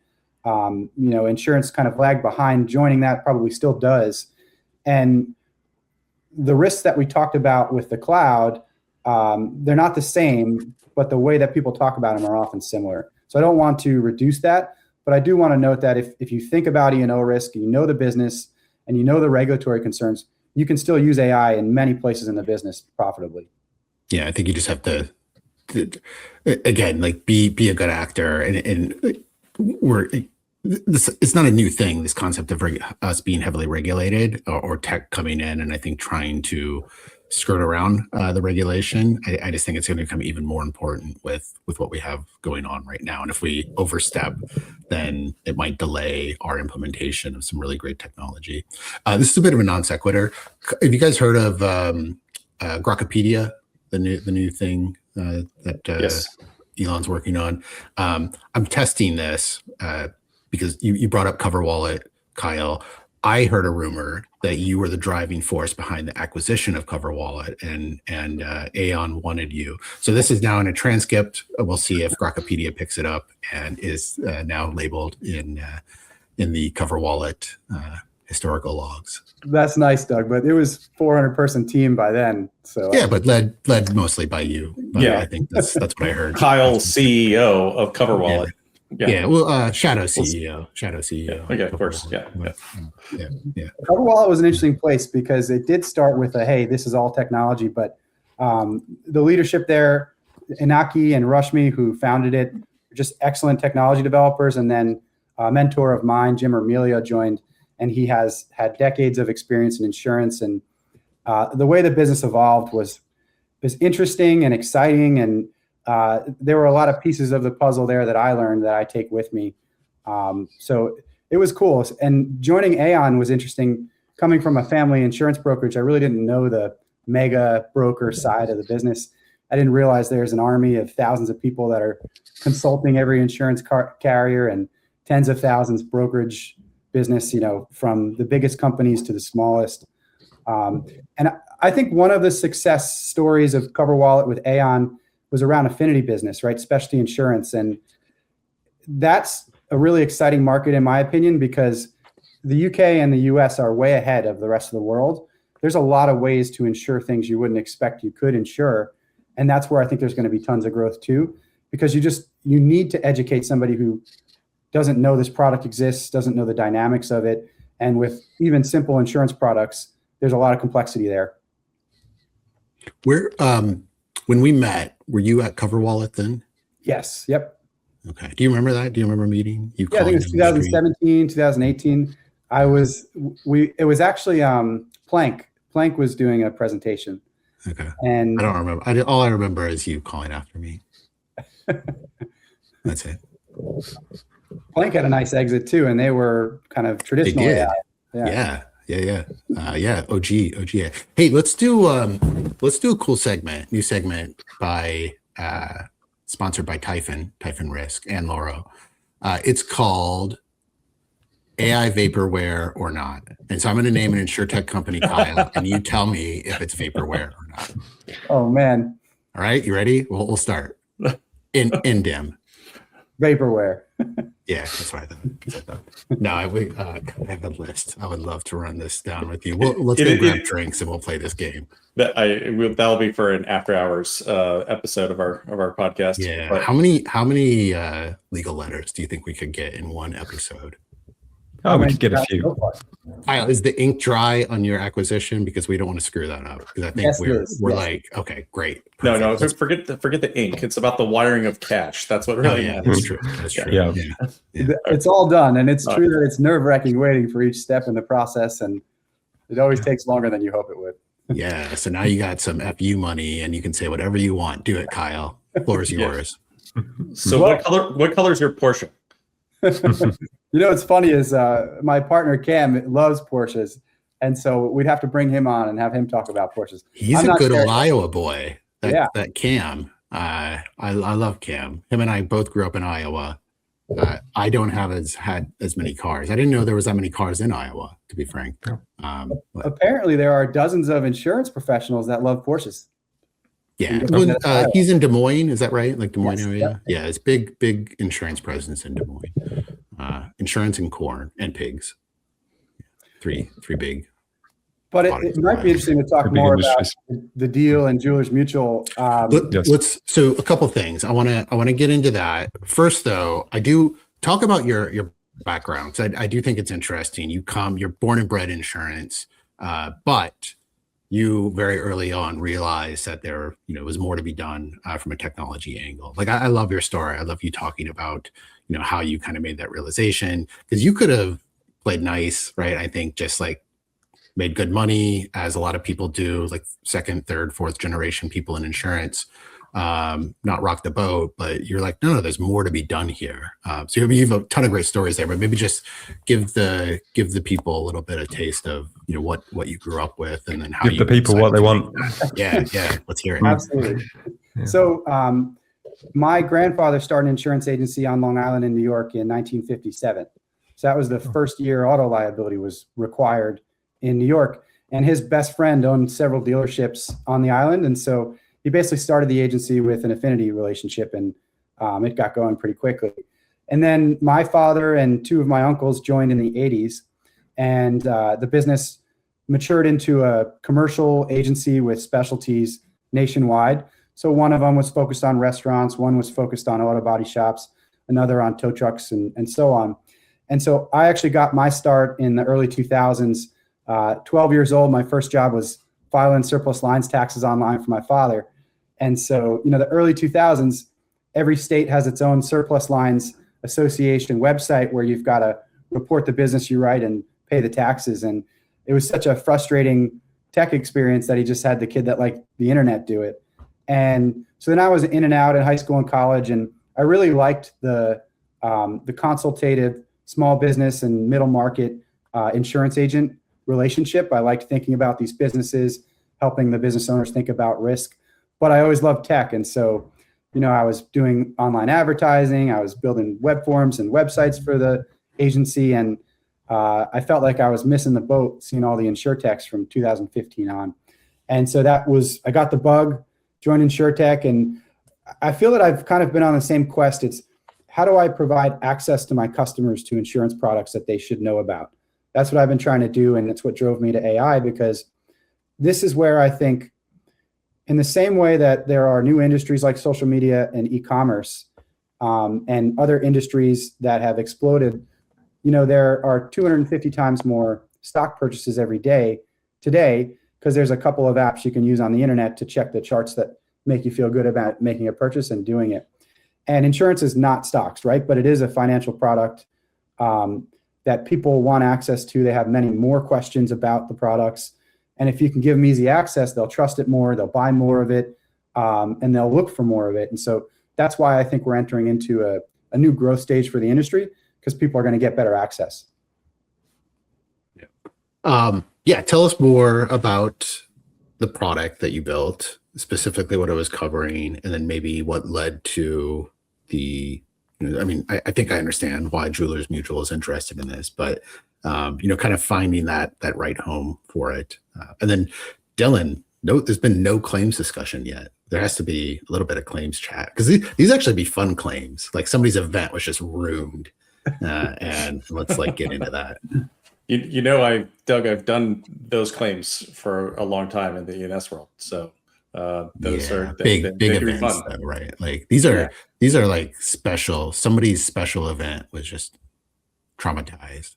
insurance kind of lagged behind joining that, probably still does. And the risks that we talked about with the cloud, they're not the same, but the way that people talk about them are often similar. So I don't want to reduce that, but I do want to note that if you think about E&O risk, and you know the business, and you know the regulatory concerns, you can still use AI in many places in the business profitably. Yeah, I think you just have to again, like be a good actor, and it's not a new thing, this concept of us being heavily regulated or tech coming in and I think trying to skirt around the regulation. I just think it's going to become even more important with what we have going on right now. And if we overstep, then it might delay our implementation of some really great technology. This is a bit of a non sequitur. Have you guys heard of Grokpedia, the new thing that Yes. Elon's working on? I'm testing this because you brought up CoverWallet, Kyle. I heard a rumor that you were the driving force behind the acquisition of CoverWallet, and Aon wanted you. So this is now in a transcript. We'll see if Grokpedia picks it up and is now labeled in the CoverWallet historical logs. That's nice, Doug, but it was 400-person team by then. So yeah, but led mostly by you. But Yeah. I think that's what I heard. Kyle, CEO of CoverWallet. Yeah. Well, Shadow CEO. Okay, of course. Yeah. Cover Wallet was an interesting place because it did start with hey, this is all technology, but the leadership there, Inaki and Rushmi, who founded it, were just excellent technology developers. And then a mentor of mine, Jim Ermelio, joined, and he has had decades of experience in insurance. And the way the business evolved was interesting and exciting. And there were a lot of pieces of the puzzle there that I learned that I take with me. So it was cool. And joining Aon was interesting. Coming from a family insurance brokerage, I really didn't know the mega broker side of the business. I didn't realize there's an army of thousands of people that are consulting every insurance carrier and tens of thousands brokerage business, from the biggest companies to the smallest. And I think one of the success stories of Cover Wallet with Aon was around affinity business, right? Specialty insurance. And that's a really exciting market, in my opinion, because the UK and the US are way ahead of the rest of the world. There's a lot of ways to insure things you wouldn't expect you could insure. And that's where I think there's going to be tons of growth too, because you need to educate somebody who doesn't know this product exists, doesn't know the dynamics of it. And with even simple insurance products, there's a lot of complexity there. When we met, were you at Cover Wallet then? Yes. Yep. Okay. Do you remember that? Do you remember meeting? I think it was 2017, 2018. It was actually Plank. Plank was doing a presentation. Okay. And I don't remember. All I remember is you calling after me. That's it. Plank had a nice exit too, and they were kind of traditional. They did. Yeah. OG. Hey, let's do a cool segment, new segment by sponsored by Typhon Risk and Loro. It's called AI Vaporware or Not. And so I'm going to name an insurtech company, Kyle, and you tell me if it's vaporware or not. Oh man. All right, you ready? We'll start. Indemn. Vaporware. Yeah, that's what I thought. No, I have a list. I would love to run this down with you. Let's go grab drinks and we'll play this game. That'll be for an after hours episode of our podcast. Yeah. But How many legal letters do you think we could get in one episode? Oh, we could get a few. Kyle, is the ink dry on your acquisition? Because we don't want to screw that up. Because I think Yes, we're like, okay, great. No, Perfect. forget the ink. It's about the wiring of cash. That's what really Yeah, matters. that's true. That's true. Yeah. It's all done, and it's true that it's nerve-wracking waiting for each step in the process, and it always takes longer than you hope it would. Yeah. So now you got some FU money, and you can say whatever you want. Do it, Kyle. Floor is yours. So what color is your Porsche? What's funny is my partner Cam loves Porsches, and so we'd have to bring him on and have him talk about Porsches. He's a good old Iowa boy. That Cam. I love Cam. Him and I both grew up in Iowa. I don't had as many cars. I didn't know there was that many cars in Iowa, to be frank. Apparently, there are dozens of insurance professionals that love Porsches. Yeah. He's in Des Moines. Is that right? Like Des Moines area? Yeah. It's big insurance presence in Des Moines. Insurance and corn and pigs. Three big. But it might be interesting to talk more about the deal and Jewelers Mutual. So a couple things. I want to get into that. First, though, I do talk about your background. So I do think it's interesting. You're born and bred insurance, but you very early on realized that there was more to be done from a technology angle. Like I love your story. I love you talking about how you kind of made that realization, because you could have played nice, right? I think just like made good money, as a lot of people do, like second, third, fourth generation people in insurance, not rock the boat, but you're like, no, there's more to be done here. So you have a ton of great stories there, but maybe just give the people a little bit of taste of what you grew up with, and then how give the people what they want. Yeah, let's hear it. Absolutely. Yeah. So my grandfather started an insurance agency on Long Island in New York in 1957. So that was the first year auto liability was required in New York. And his best friend owned several dealerships on the island. And so he basically started the agency with an affinity relationship, and it got going pretty quickly. And then my father and two of my uncles joined in the 80s, and the business matured into a commercial agency with specialties nationwide. So one of them was focused on restaurants, one was focused on auto body shops, another on tow trucks and so on. And so I actually got my start in the early 2000s. 12 years old, my first job was filing surplus lines taxes online for my father. And so, the early 2000s, every state has its own surplus lines association website where you've got to report the business you write and pay the taxes. And it was such a frustrating tech experience that he just had the kid that liked the internet do it. And so then I was in and out in high school and college, and I really liked the consultative small business and middle market insurance agent relationship. I liked thinking about these businesses, helping the business owners think about risk, but I always loved tech. And so, I was doing online advertising, I was building web forms and websites for the agency, and I felt like I was missing the boat seeing all the InsurTechs from 2015 on. And so I got the bug, joined InsurTech, and I feel that I've kind of been on the same quest. It's how do I provide access to my customers to insurance products that they should know about? That's what I've been trying to do, and it's what drove me to AI, because this is where I think, in the same way that there are new industries like social media and e-commerce and other industries that have exploded, there are 250 times more stock purchases every day today, because there's a couple of apps you can use on the internet to check the charts that make you feel good about making a purchase and doing it. And insurance is not stocks, right? But it is a financial product that people want access to. They have many more questions about the products. And if you can give them easy access, they'll trust it more, they'll buy more of it, and they'll look for more of it. And so that's why I think we're entering into a new growth stage for the industry, because people are going to get better access. Tell us more about the product that you built, specifically what it was covering, and then maybe what led to I think I understand why Jewelers Mutual is interested in this, but kind of finding that right home for it. And then Dylan, there's been no claims discussion yet. There has to be a little bit of claims chat, because these actually be fun claims. Like somebody's event was just ruined, and let's get into that. Doug, I've done those claims for a long time in the E&S world. So those are big events, though, right? Like these are like special. Somebody's special event was just traumatized.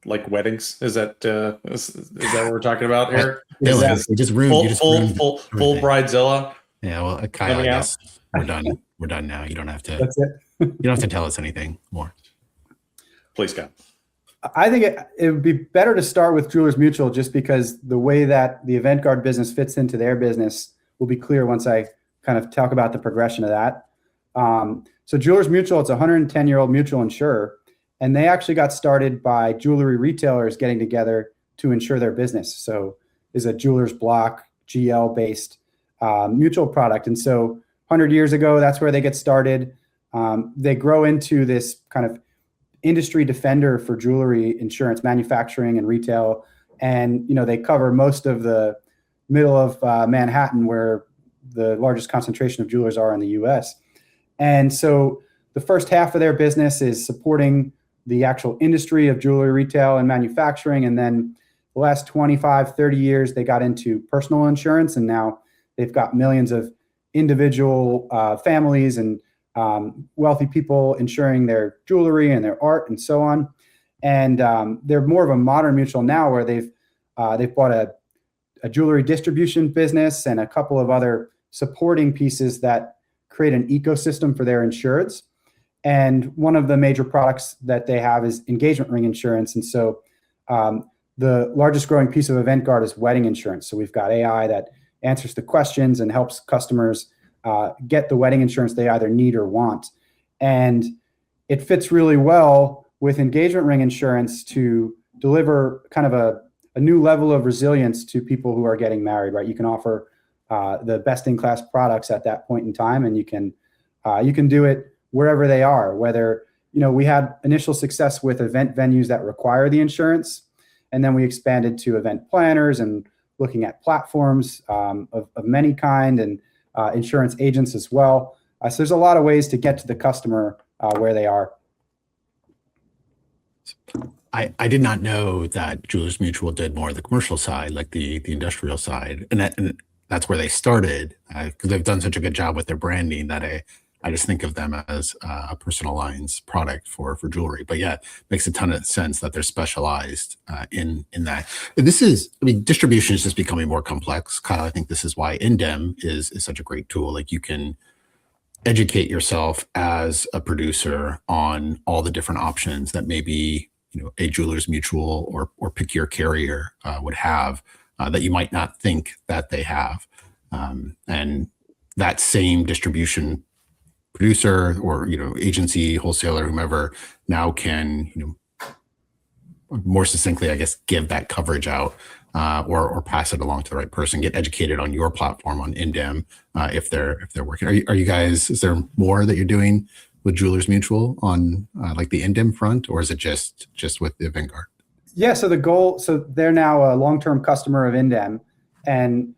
Like weddings? Is that what we're talking about here? Dylan, you just ruined full bridezilla. Yeah, well, Kyle, I guess we're done. We're done now. You don't have to. That's it. You don't have to tell us anything more. Please, Kyle. I think it would be better to start with Jewelers Mutual, just because the way that the Event Guard business fits into their business will be clear once I kind of talk about the progression of that. So Jewelers Mutual, it's a 110-year-old mutual insurer, and they actually got started by jewelry retailers getting together to insure their business. So is a jeweler's block, GL-based mutual product. And so 100 years ago, that's where they get started. They grow into this kind of industry defender for jewelry insurance, manufacturing, and retail. And, they cover most of the middle of Manhattan, where the largest concentration of jewelers are in the US. And so the first half of their business is supporting the actual industry of jewelry retail and manufacturing. And then the last 25, 30 years, they got into personal insurance. And now they've got millions of individual families and wealthy people insuring their jewelry and their art and so on. And they're more of a modern mutual now, where they've bought a jewelry distribution business and a couple of other supporting pieces that create an ecosystem for their insureds. And one of the major products that they have is engagement ring insurance. And so the largest growing piece of Event Guard is wedding insurance. So we've got AI that answers the questions and helps customers get the wedding insurance they either need or want. And it fits really well with engagement ring insurance to deliver kind of a new level of resilience to people who are getting married, right? You can offer the best in class products at that point in time, and you can do it wherever they are. Whether, we had initial success with event venues that require the insurance, and then we expanded to event planners and looking at platforms of many kind, and insurance agents as well. So there's a lot of ways to get to the customer where they are. I did not know that Jewelers Mutual did more of the commercial side, like the industrial side, and that's where they started, because they've done such a good job with their branding that I I just think of them as a personal lines product for jewelry. But yeah, it makes a ton of sense that they're specialized in that. This is, I mean, distribution is just becoming more complex, Kyle. I think this is why Indemn is such a great tool. Like, you can educate yourself as a producer on all the different options that maybe, you know, a Jewelers Mutual or pick your carrier would have that you might not think that they have. And that same distribution producer or, you know, agency, wholesaler, whomever, now can, you know, more succinctly, I guess, give that coverage out or pass it along to the right person, get educated on your platform on Indemn if they're working. Are you guys, is there more that you're doing with Jewelers Mutual on like the Indemn front, or is it just with the Vanguard? Yeah, so the goal, so they're now a long-term customer of Indemn, and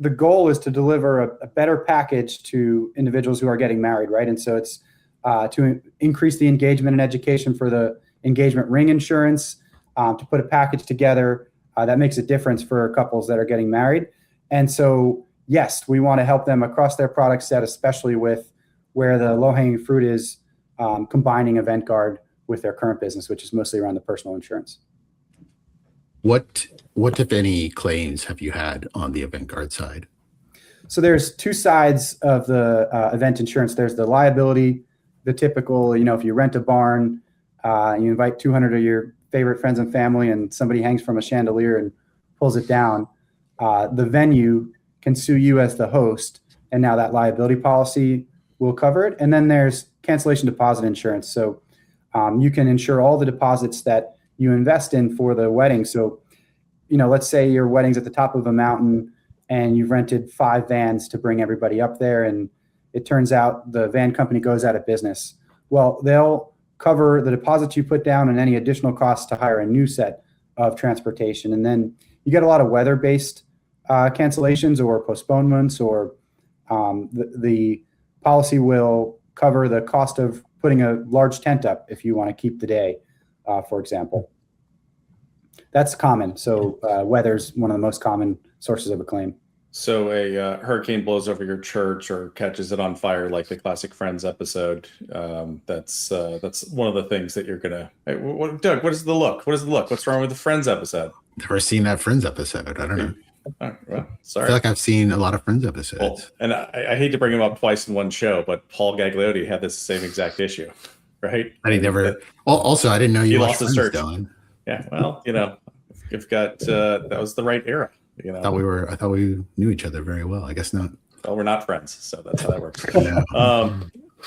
the goal is to deliver a better package to individuals who are getting married, right? And so it's to increase the engagement and education for the engagement ring insurance, to put a package together that makes a difference for couples that are getting married. And so, yes, we want to help them across their product set, especially with where the low-hanging fruit is combining Event Guard with their current business, which is mostly around the personal insurance. What if any claims have you had on the Event Guard side? So there's two sides of the event insurance. There's the liability, the typical, you know, if you rent a barn, you invite 200 of your favorite friends and family, and somebody hangs from a chandelier and pulls it down, the venue can sue you as the host, and now that liability policy will cover it. And then there's cancellation deposit insurance. So you can insure all the deposits that you invest in for the wedding. So, you know, let's say your wedding's at the top of a mountain and you've rented 5 vans to bring everybody up there, and it turns out the van company goes out of business. Well, they'll cover the deposits you put down and any additional costs to hire a new set of transportation. And then you get a lot of weather-based cancellations or postponements, or the policy will cover the cost of putting a large tent up if you want to keep the day, for example. That's common. So weather's one of the most common sources of a claim. So a hurricane blows over your church or catches it on fire, like the classic Friends episode. That's one of the things that you're gonna. Hey, Doug, what is the look? What is the look? What's wrong with the Friends episode? Never seen that Friends episode. I don't know. Oh, well, sorry. I feel like I've seen a lot of Friends episodes. Well, and I hate to bring him up twice in one show, but Paul Gagliotti had this same exact issue, right? And he never. Also, I didn't know you lost watched his Friends, church. Dylan. Yeah, well, you know, you've got that was the right era. You know, I thought we knew each other very well. I guess not. Well, we're not friends, so that's how that works. Yeah.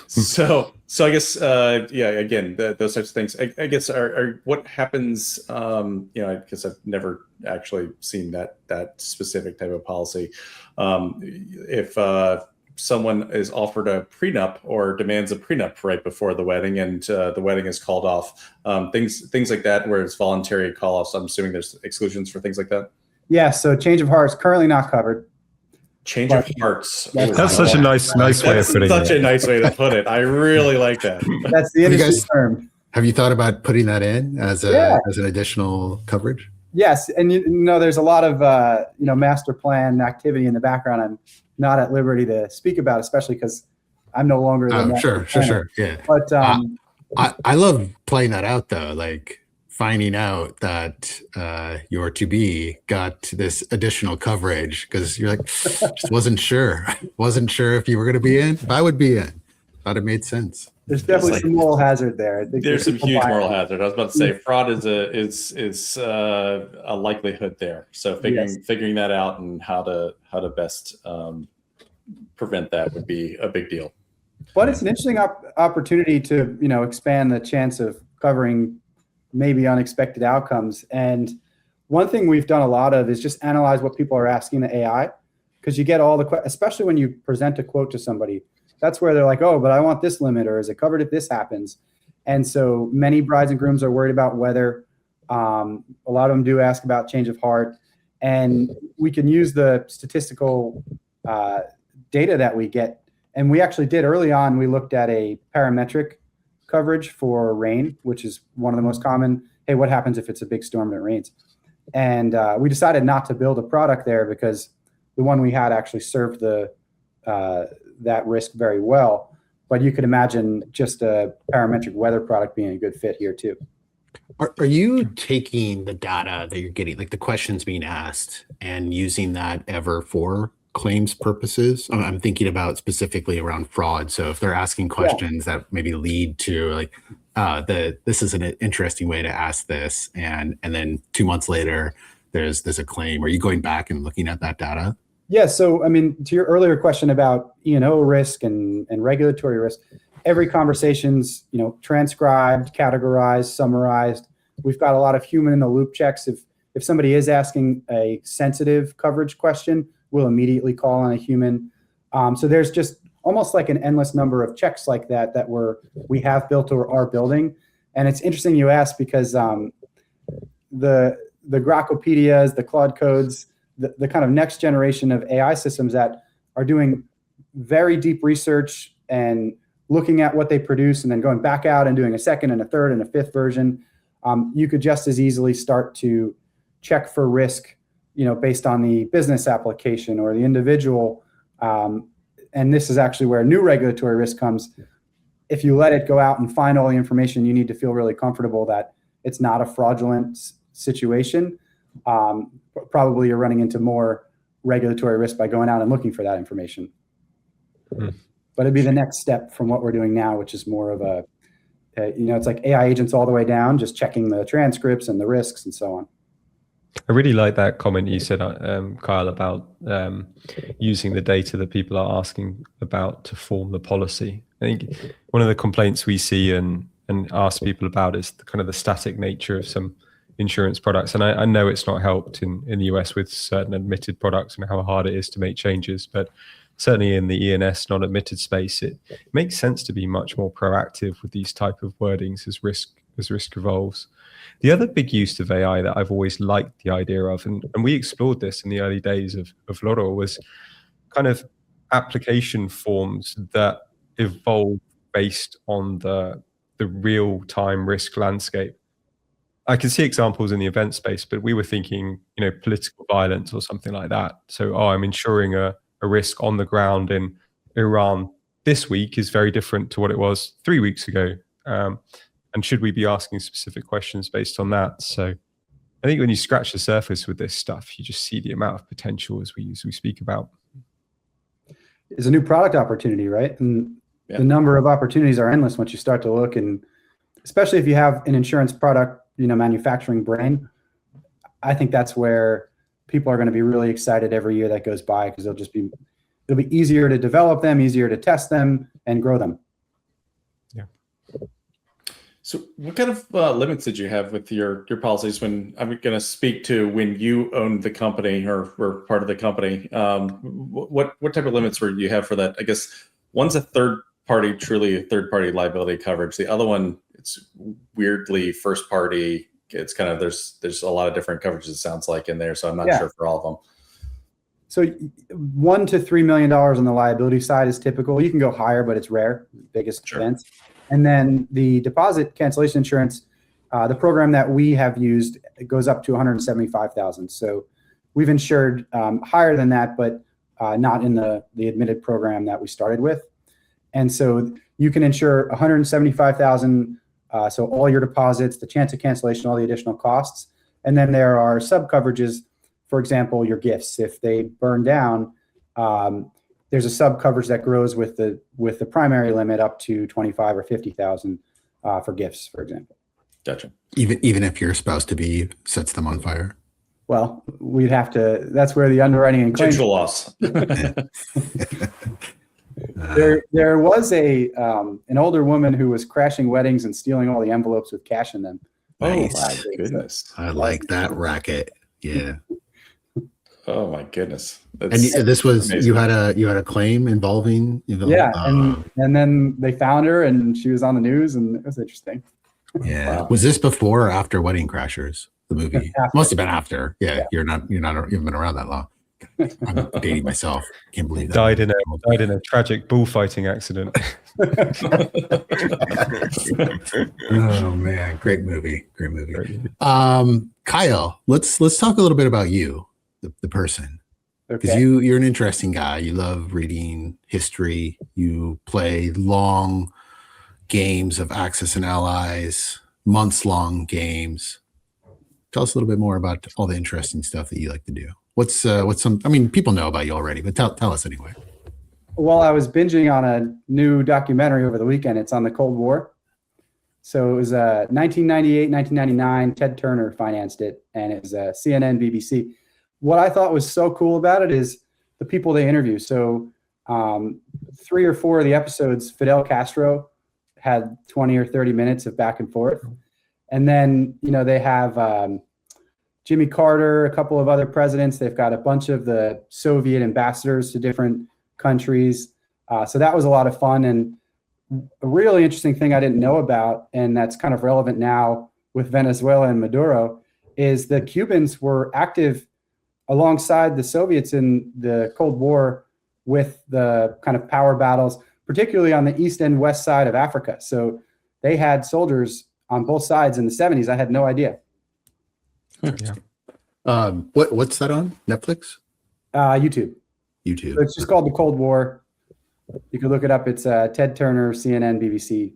So I guess yeah. Again, those types of things. I guess are what happens. You know, I guess I've never actually seen that specific type of policy. If someone is offered a prenup or demands a prenup right before the wedding, and the wedding is called off, things like that, where it's voluntary call-offs. I'm assuming there's exclusions for things like that. Yeah. So change of heart is currently not covered. Change of hearts. That's such a nice way of putting it. Such a nice way to put it. I really like that. That's the industry term. Have you thought about putting that in as an additional coverage? Yes, and you know, there's a lot of you know, master plan activity in the background. I'm not at liberty to speak about, especially because I'm no longer the Sure. Yeah. But I love playing that out though, like finding out that your to-be got this additional coverage because you're like, just wasn't sure if you were going to be in, if I would be in. Thought it made sense. There's definitely some moral hazard there. There's some huge moral hazard. I was about to say fraud is a likelihood there. So figuring that out and how to best prevent that would be a big deal. But it's an interesting opportunity to, you know, expand the chance of covering maybe unexpected outcomes. And one thing we've done a lot of is just analyze what people are asking the AI, because you get all the especially when you present a quote to somebody. That's where they're like, oh, but I want this limit, or is it covered if this happens? And so many brides and grooms are worried about weather. A lot of them do ask about change of heart. And we can use the statistical data that we get. And we actually did early on, we looked at a parametric coverage for rain, which is one of the most common. Hey, what happens if it's a big storm and it rains? And we decided not to build a product there because the one we had actually served that risk very well. but you could imagine just a parametric weather product being a good fit here too. Are you taking the data that you're getting, like the questions being asked, and using that ever for claims purposes? I'm thinking about specifically around fraud. So if they're asking questions that maybe lead to like, this is an interesting way to ask this, and then 2 months later, there's a claim. Are you going back and looking at that data? Yeah. So, I mean, to your earlier question about E&O risk and regulatory risk, every conversation's, transcribed, categorized, summarized. We've got a lot of human in the loop checks. If somebody is asking a sensitive coverage question, we'll immediately call on a human. So there's just almost like an endless number of checks like that we have built or are building. And it's interesting you ask, because the Grokopedias, the Claude codes, the kind of next generation of AI systems that are doing very deep research and looking at what they produce and then going back out and doing a second and a third and a fifth version, you could just as easily start to check for risk, based on the business application or the individual. And this is actually where new regulatory risk comes. If you let it go out and find all the information, you need to feel really comfortable that it's not a fraudulent situation. Probably you're running into more regulatory risk by going out and looking for that information. But it'd be the next step from what we're doing now, which is more of it's like AI agents all the way down, just checking the transcripts and the risks and so on. I really like that comment you said, Kyle, about using the data that people are asking about to form the policy. I think one of the complaints we see and ask people about is the static nature of some insurance products. And I know it's not helped in the US with certain admitted products and how hard it is to make changes, but certainly in the E&S non-admitted space, it makes sense to be much more proactive with these type of wordings as risk evolves. The other big use of AI that I've always liked the idea of, and we explored this in the early days of Loro, was kind of application forms that evolve based on the real-time risk landscape. I can see examples in the event space, but we were thinking, political violence or something like that. So, I'm insuring a risk on the ground in Iran this week is very different to what it was 3 weeks ago. And should we be asking specific questions based on that? So I think when you scratch the surface with this stuff, you just see the amount of potential as we speak about. It's a new product opportunity, right? And the number of opportunities are endless once you start to look, and especially if you have an insurance product, manufacturing brain. I think that's where people are going to be really excited every year that goes by, because it'll be easier to develop them, easier to test them, and grow them. Yeah. So what kind of limits did you have with your policies when, I'm going to speak to when you owned the company or were part of the company? What type of limits were you have for that? I guess one's truly a third party liability coverage. The other one, it's weirdly first party. It's kind of, there's a lot of different coverages, it sounds like, in there. So I'm not sure for all of them. So $1 to $3 million on the liability side is typical. You can go higher, but it's rare, biggest events. And then the deposit cancellation insurance, the program that we have used, it goes up to $175,000. So we've insured higher than that, but not in the admitted program that we started with. And so you can insure $175,000. So all your deposits, the chance of cancellation, all the additional costs. And then there are sub coverages. For example, your gifts, if they burn down, there's a sub coverage that grows with the primary limit up to 25 or 50,000 for gifts, for example. Gotcha. Even if your spouse to be sets them on fire. Well, we'd have to. That's where the underwriting and claims. Potential loss. There was an older woman who was crashing weddings and stealing all the envelopes with cash in them. Nice. Oh my goodness! I like that racket. Yeah. Oh my goodness! And this was amazing. you had a claim involving and then they found her and she was on the news, and it was interesting. Yeah. Wow. Was this before or after Wedding Crashers, the movie? After. Must have been after. Yeah. You haven't been around that long. I'm dating myself. Can't believe that. Died in a tragic bullfighting accident. Oh man, great movie. Kyle, let's talk a little bit about you, the person. because Okay. you're an interesting guy. You love reading history. You play long games of Axis and Allies, months-long games. Tell us a little bit more about all the interesting stuff that you like to do. What's some? I mean, people know about you already, but tell us anyway. Well, I was binging on a new documentary over the weekend. It's on the Cold War. So it was 1998, 1999. Ted Turner financed it, and it was CNN, BBC. What I thought was so cool about it is the people they interview. So 3 or 4 of the episodes, Fidel Castro had 20 or 30 minutes of back and forth. And then, they have Jimmy Carter, a couple of other presidents. They've got a bunch of the Soviet ambassadors to different countries. So that was a lot of fun. And a really interesting thing I didn't know about, and that's kind of relevant now with Venezuela and Maduro, is the Cubans were active alongside the Soviets in the Cold War with the kind of power battles, particularly on the east and west side of Africa. So they had soldiers on both sides in the 70s. I had no idea. Yeah. What's that on Netflix? YouTube. YouTube. So it's just called The Cold War. You can look it up. It's Ted Turner, CNN, BBC.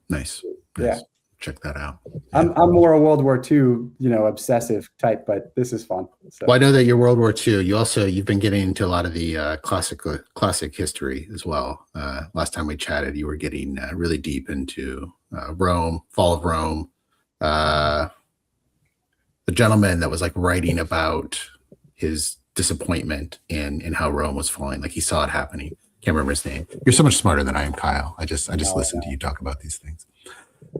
Nice. Yeah. Check that out. I'm more a World War II, obsessive type, but this is fun. So. Well, I know that you're World War II. You've been getting into a lot of the classic history as well. Last time we chatted, you were getting really deep into Rome, fall of Rome. The gentleman that was like writing about his disappointment in how Rome was falling, like he saw it happening. Can't remember his name. You're so much smarter than I am, Kyle. I just listen to you talk about these things.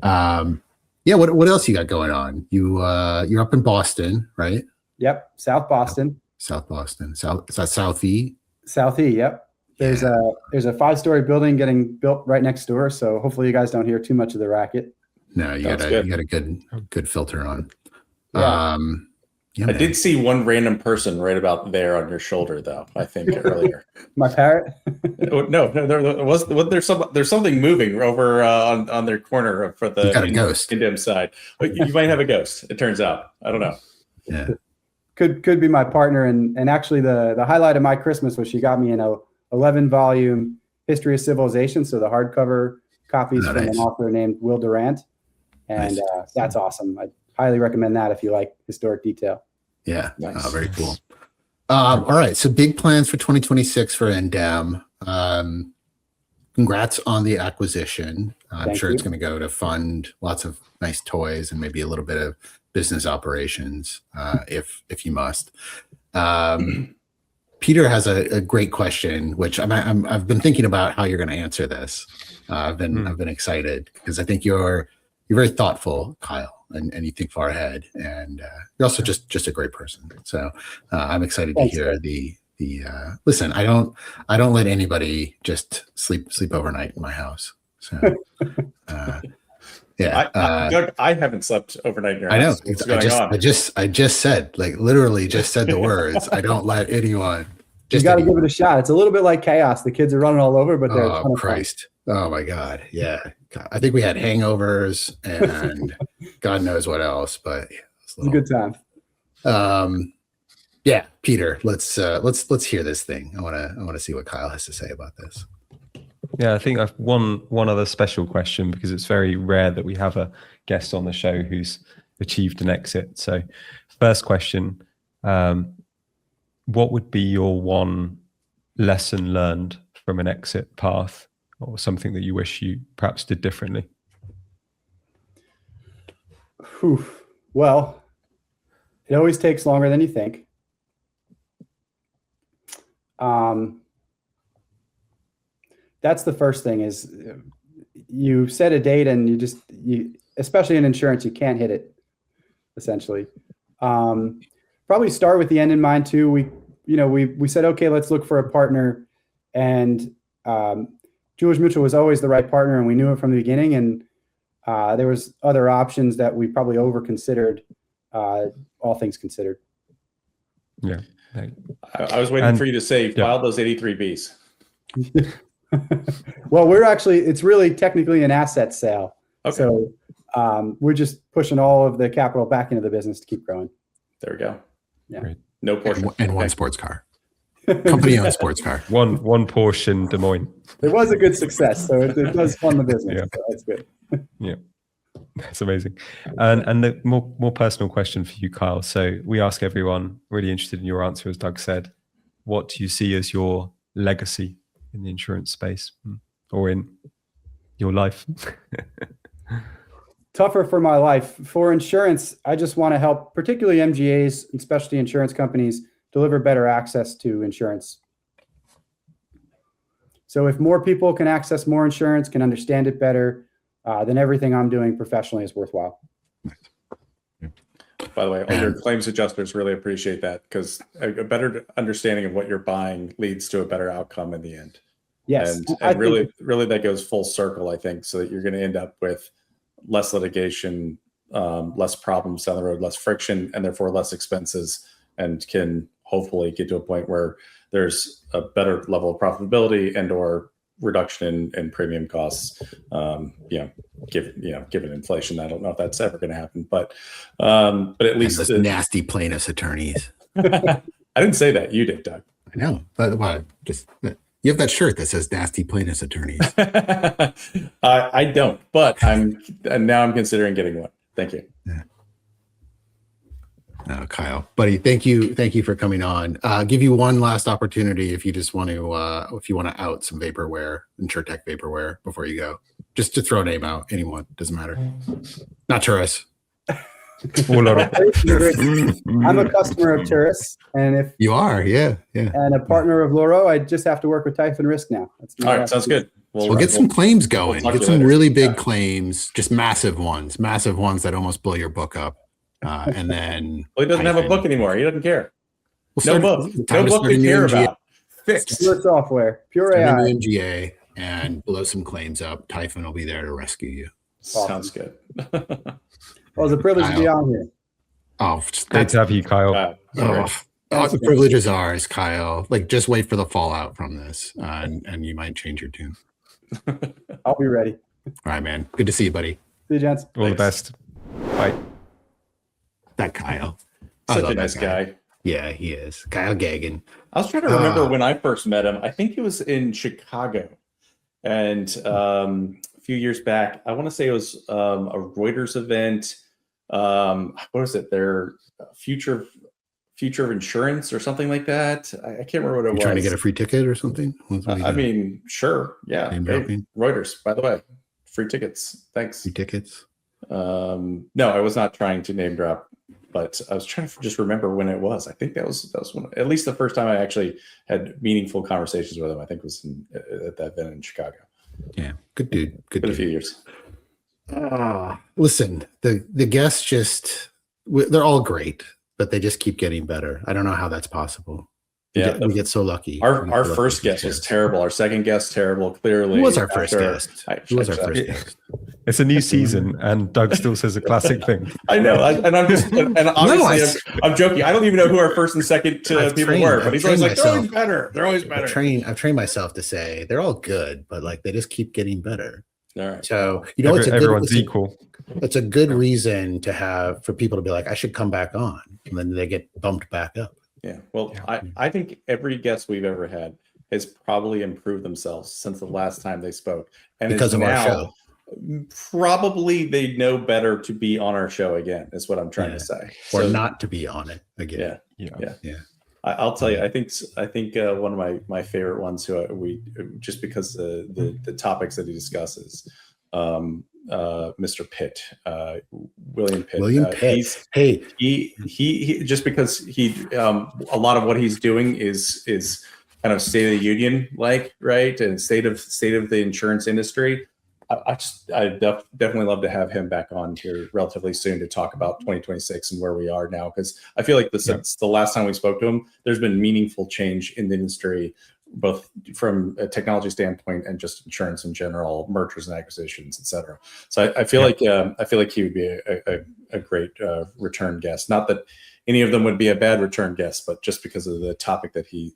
Yeah. What else you got going on? You're up in Boston, right? Yep. South Boston. South Boston. Is that South E? South E. Yep. There's a 5-story building getting built right next door. So hopefully you guys don't hear too much of the racket. No, you got a good filter on. Yeah. I did see one random person right about there on your shoulder, though. I think earlier. My parrot. No, there's something moving over on their corner for the You got a ghost. Indemn side. But you might have a ghost. It turns out. I don't know. Yeah. Could be my partner. And actually the highlight of my Christmas was she got me an 11-volume History of Civilization. So the hardcover copies from an author named Will Durant. And that's awesome. I highly recommend that if you like historic detail. Yeah. Nice. Oh, very cool. All right. So big plans for 2026 for Indemn. Congrats on the acquisition. I'm sure it's going to go to fund lots of nice toys and maybe a little bit of business operations if you must. Peter has a great question, which I've been thinking about how you're going to answer this. I've been excited because I think you're very thoughtful, Kyle, and you think far ahead, and you're also just a great person. So I'm excited to hear the listen. I don't let anybody just sleep overnight in my house. So yeah, I haven't slept overnight in your I know. house. What's going on? I just said, like, literally just said the words. I don't let anyone. You got to give it a shot. It's a little bit like chaos. The kids are running all over, but they're oh Christ. Oh my God. Yeah. I think we had hangovers and God knows what else, but yeah, it's a good time. Yeah, Peter, let's hear this thing. I want to see what Kyle has to say about this. Yeah, I think I've one other special question because it's very rare that we have a guest on the show who's achieved an exit. So first question, what would be your one lesson learned from an exit path or something that you wish you perhaps did differently? Well, it always takes longer than you think. That's the first thing is you set a date and you especially in insurance, you can't hit it essentially. Probably start with the end in mind too. We said, okay, let's look for a partner, and George Mitchell was always the right partner, and we knew it from the beginning. And there was other options that we probably over considered, all things considered. Yeah. I was waiting for you to say, file those 83Bs. Well, it's really technically an asset sale. Okay. So we're just pushing all of the capital back into the business to keep growing. There we go. Yeah. Great. No portion. And one sports car. Company-owned sports car. One Porsche in Des Moines. It was a good success, so it does fund the business. Yeah. So that's good. Yeah, that's amazing. And the more personal question for you, Kyle. So we ask everyone, really interested in your answer, as Doug said, what do you see as your legacy in the insurance space or in your life? Tougher for my life. For insurance, I just want to help, particularly MGAs and specialty insurance companies, deliver better access to insurance. So if more people can access more insurance, can understand it better, then everything I'm doing professionally is worthwhile. By the way, all your claims adjusters really appreciate that, because a better understanding of what you're buying leads to a better outcome in the end. Yes. And really that goes full circle, I think, so that you're going to end up with less litigation, less problems down the road, less friction, and therefore less expenses, and can hopefully get to a point where there's a better level of profitability and or reduction in premium costs. Given inflation, I don't know if that's ever going to happen, but at least those nasty plaintiffs attorneys. I didn't say that. You did, Doug. I know. But what? Just you have that shirt that says "nasty plaintiffs attorneys." I don't, but now I'm considering getting one. Thank you. Yeah. Kyle, buddy, thank you for coming on. Give you one last opportunity if you just want to out some vaporware, InsurTech vaporware before you go. Just to throw a name out, anyone, doesn't matter. Not Turris. I'm a customer of Turris, and if you are, yeah, and a partner of Loro, I just have to work with Typhon Risk now. All right, sounds good. We'll get some claims going. We'll get some really big claims, just massive ones that almost blow your book up. And then he doesn't have a book anymore. He doesn't care. No book to care about. Fixed. Pure software, pure AI. MGA and blow some claims up. Typhon will be there to rescue you. Sounds good. Well, it's a privilege to be on here. Oh, great to have you, Kyle. The privilege is ours, Kyle. Like, just wait for the fallout from this, and you might change your tune. I'll be ready. All right, man. Good to see you, buddy. See you, gents. All the best. Bye. That Kyle. Such a nice guy. Yeah, he is. Kyle Geoghan. I was trying to remember when I first met him. I think he was in Chicago. And a few years back, I want to say it was a Reuters event. What was it? Their future of insurance or something like that. I can't remember what it was. Trying to get a free ticket or something? I mean, sure. Yeah. Hey, Reuters, by the way. Free tickets. Thanks. Free tickets. No, I was not trying to name drop, but I was trying to just remember when it was. I think that was when, at least the first time I actually had meaningful conversations with him, I think was at that event in Chicago. Yeah, good dude. Good Been dude. a few years. Listen, the guests they're all great, but they just keep getting better. I don't know how that's possible. We get so lucky. Our first guest was terrible. Our second guest terrible. Clearly, who was our first guest? It's a new season, and Doug still says a classic thing. I know, and obviously I'm joking. I don't even know who our first and second people were, but he's always like, they're always better. They're always better. I've trained myself to say they're all good, but like they just keep getting better. All right. So everyone's equal. It's a good reason for people to be like, I should come back on, and then they get bumped back up. Yeah. Well, I think every guest we've ever had has probably improved themselves since the last time they spoke. And because of our show. Probably they know better to be on our show again, is what I'm trying to say. Or not to be on it again. Yeah. I'll tell you, I think one of my favorite ones who just because the topics that he discusses, Mr. Pitt, William Pitt. He just because a lot of what he's doing is kind of State of the Union like, right, and state of the insurance industry. I definitely love to have him back on here relatively soon to talk about 2026 and where we are now, because I feel like since the last time we spoke to him, there's been meaningful change in the industry, both from a technology standpoint and just insurance in general, mergers and acquisitions, et cetera. So I feel like he would be a great return guest. Not that any of them would be a bad return guest, but just because of the topic that he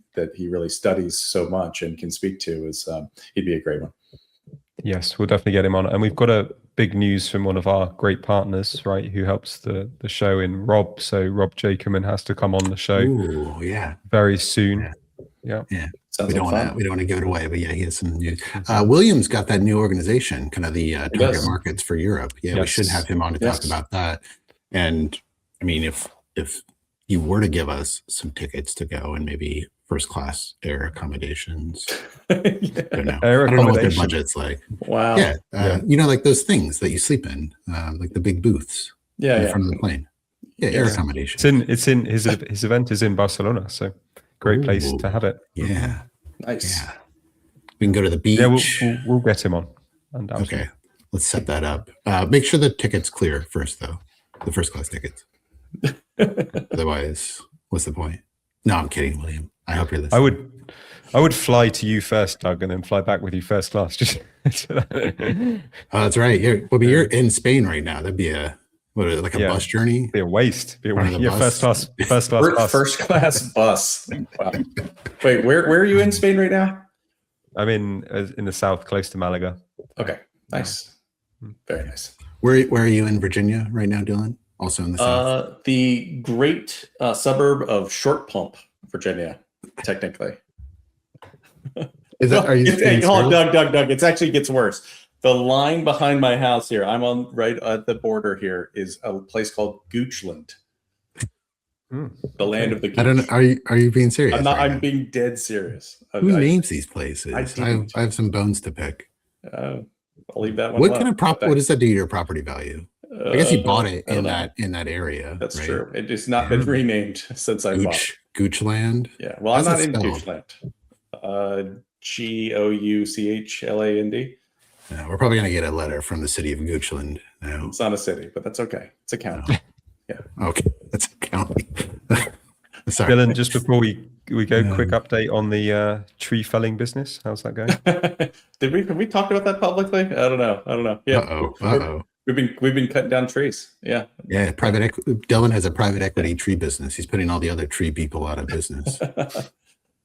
really studies so much and can speak to, he'd be a great one. Yes, we'll definitely get him on. And we've got a big news from one of our great partners, right, who helps the show in Rob. So Rob Jacoman has to come on the show very soon. Yeah. Sounds We don't like want to fun. we don't want to give it away, but yeah, he has some news. William's got that new organization, kind of the target does. markets for Europe. Yeah, we Yes. should have him on to talk Yes. about that. And I mean, if you were to give us some tickets to go and maybe first class air accommodations, I don't know. Air I don't know what their accommodation. budget's like. Wow. Yeah, Yeah. you know, like those things that you sleep in, like the big booths Yeah. in Yeah. front of the plane. Yeah, air Yes. accommodation. It's in his event is in Barcelona, so great place Ooh. to have it. Yeah, Nice. yeah. We can go to the beach. Yeah, we'll get him on. Undoubtedly. Okay, let's set that up. Make sure the ticket's clear first, though. The first class tickets. Otherwise, what's the point? No, I'm kidding, William. I hope you're listening. I would fly to you first, Doug, and then fly back with you first class. Just Oh, that's right. You're in Spain right now. That'd be a Yeah. bus journey. be a waste. Be a Front of waste. the Yeah, bus. first class bus. First class bus. Wow. Wait, where are you in Spain right now? I'm in the south, close to Malaga. Okay. Nice. Very nice. Where are you in Virginia right now, Dylan? Also in the south. The great suburb of Short Pump, Virginia, technically. Is that? Are you? Hold on, Doug. It actually gets worse. The line behind my house here, I'm on right at the border here, is a place called Goochland, the land of the Gooch. I don't know. Are you being serious? I'm not. right I'm now? being dead serious. Who names these places? I didn't. I have some bones to pick. I'll leave that one. What alone. kind of what does that do to your property value? I guess you bought it I don't in know. that area. That's right? true. It has not been renamed since I bought it. Goochland. Yeah. Well, I'm How's not it in spelled? Goochland. Gouchland. Yeah, we're probably gonna get a letter from the city of Goochland now. It's not a city, but that's okay. It's a county. Okay, that's a county. Sorry. Dylan, just before we go, Yeah. quick update on the tree felling business. How's that going? Have we talked about that publicly? I don't know. Yeah. Uh-oh. We've been cutting down trees. Yeah. Yeah, Dylan has a private equity tree business. He's putting all the other tree people out of business.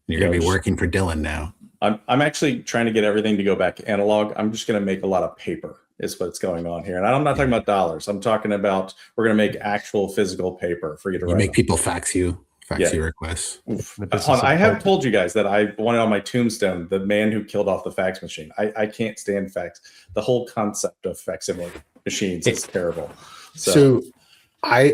You're gonna be working for Dylan now. I'm actually trying to get everything to go back analog. I'm just going to make a lot of paper is what's going on here. And I'm not talking about dollars. I'm talking about we're going to make actual physical paper for you to You write make on. people fax you requests. Oof. The business of I have pulp. told you guys that I wanted on my tombstone the man who killed off the fax machine. I can't stand fax. The whole concept of facsimile machines is terrible. So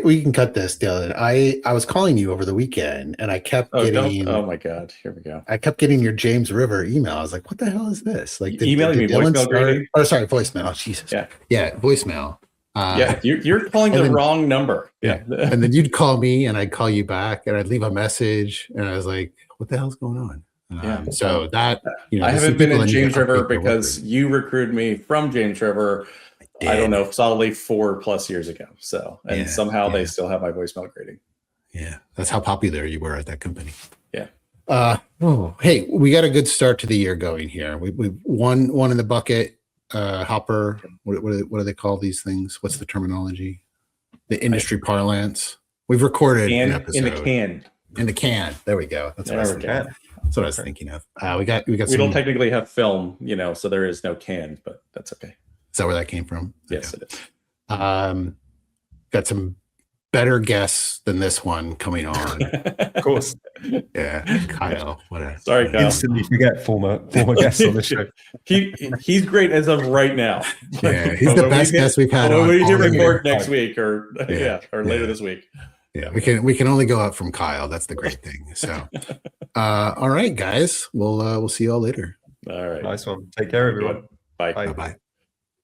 we can cut this, Dylan. I was calling you over the weekend and I kept getting oh my God, here we go. I kept getting your James River email. I was like, what the hell is this? Like Emailing me Dylan voicemail start- grading? Oh, sorry, voicemail. Oh, Jesus. Yeah, voicemail. Yeah, you're calling and the then- wrong number. Yeah. And then you'd call me and I'd call you back and I'd leave a message and I was like, what the hell's going on? Yeah. So that, I there's haven't some been people in that need to James River update their because record. you recruited me from James River. I don't know, solidly 4+ years ago. So, and Yeah, somehow yeah. they still have my voicemail grading. Yeah, that's how popular you were at that company. Yeah. Hey, we got a good start to the year going here. We won one in the bucket. Hopper. What do they call these things? What's the terminology? The industry parlance. We've recorded an And episode in the can. In the can. There we go. That's what I was There we thinking. go. That's what I was thinking of. We got. We Some, don't technically have film, so there is no can, but that's okay. Is that where that came from? Yes, Okay. it is. Got some better guests than this one coming on. Of course. Yeah, Kyle. What a Sorry, Kyle. Instantly forget former guests on the show. He's great as of right now. Yeah, he's the best guest we've had. Well, on we need to all year. record next week or Yeah. later this week. Yeah, we can only go up from Kyle. That's the great thing. So, all right, guys, we'll see you all later. All right. Nice one. Take care, everyone. Bye. Bye. Bye bye.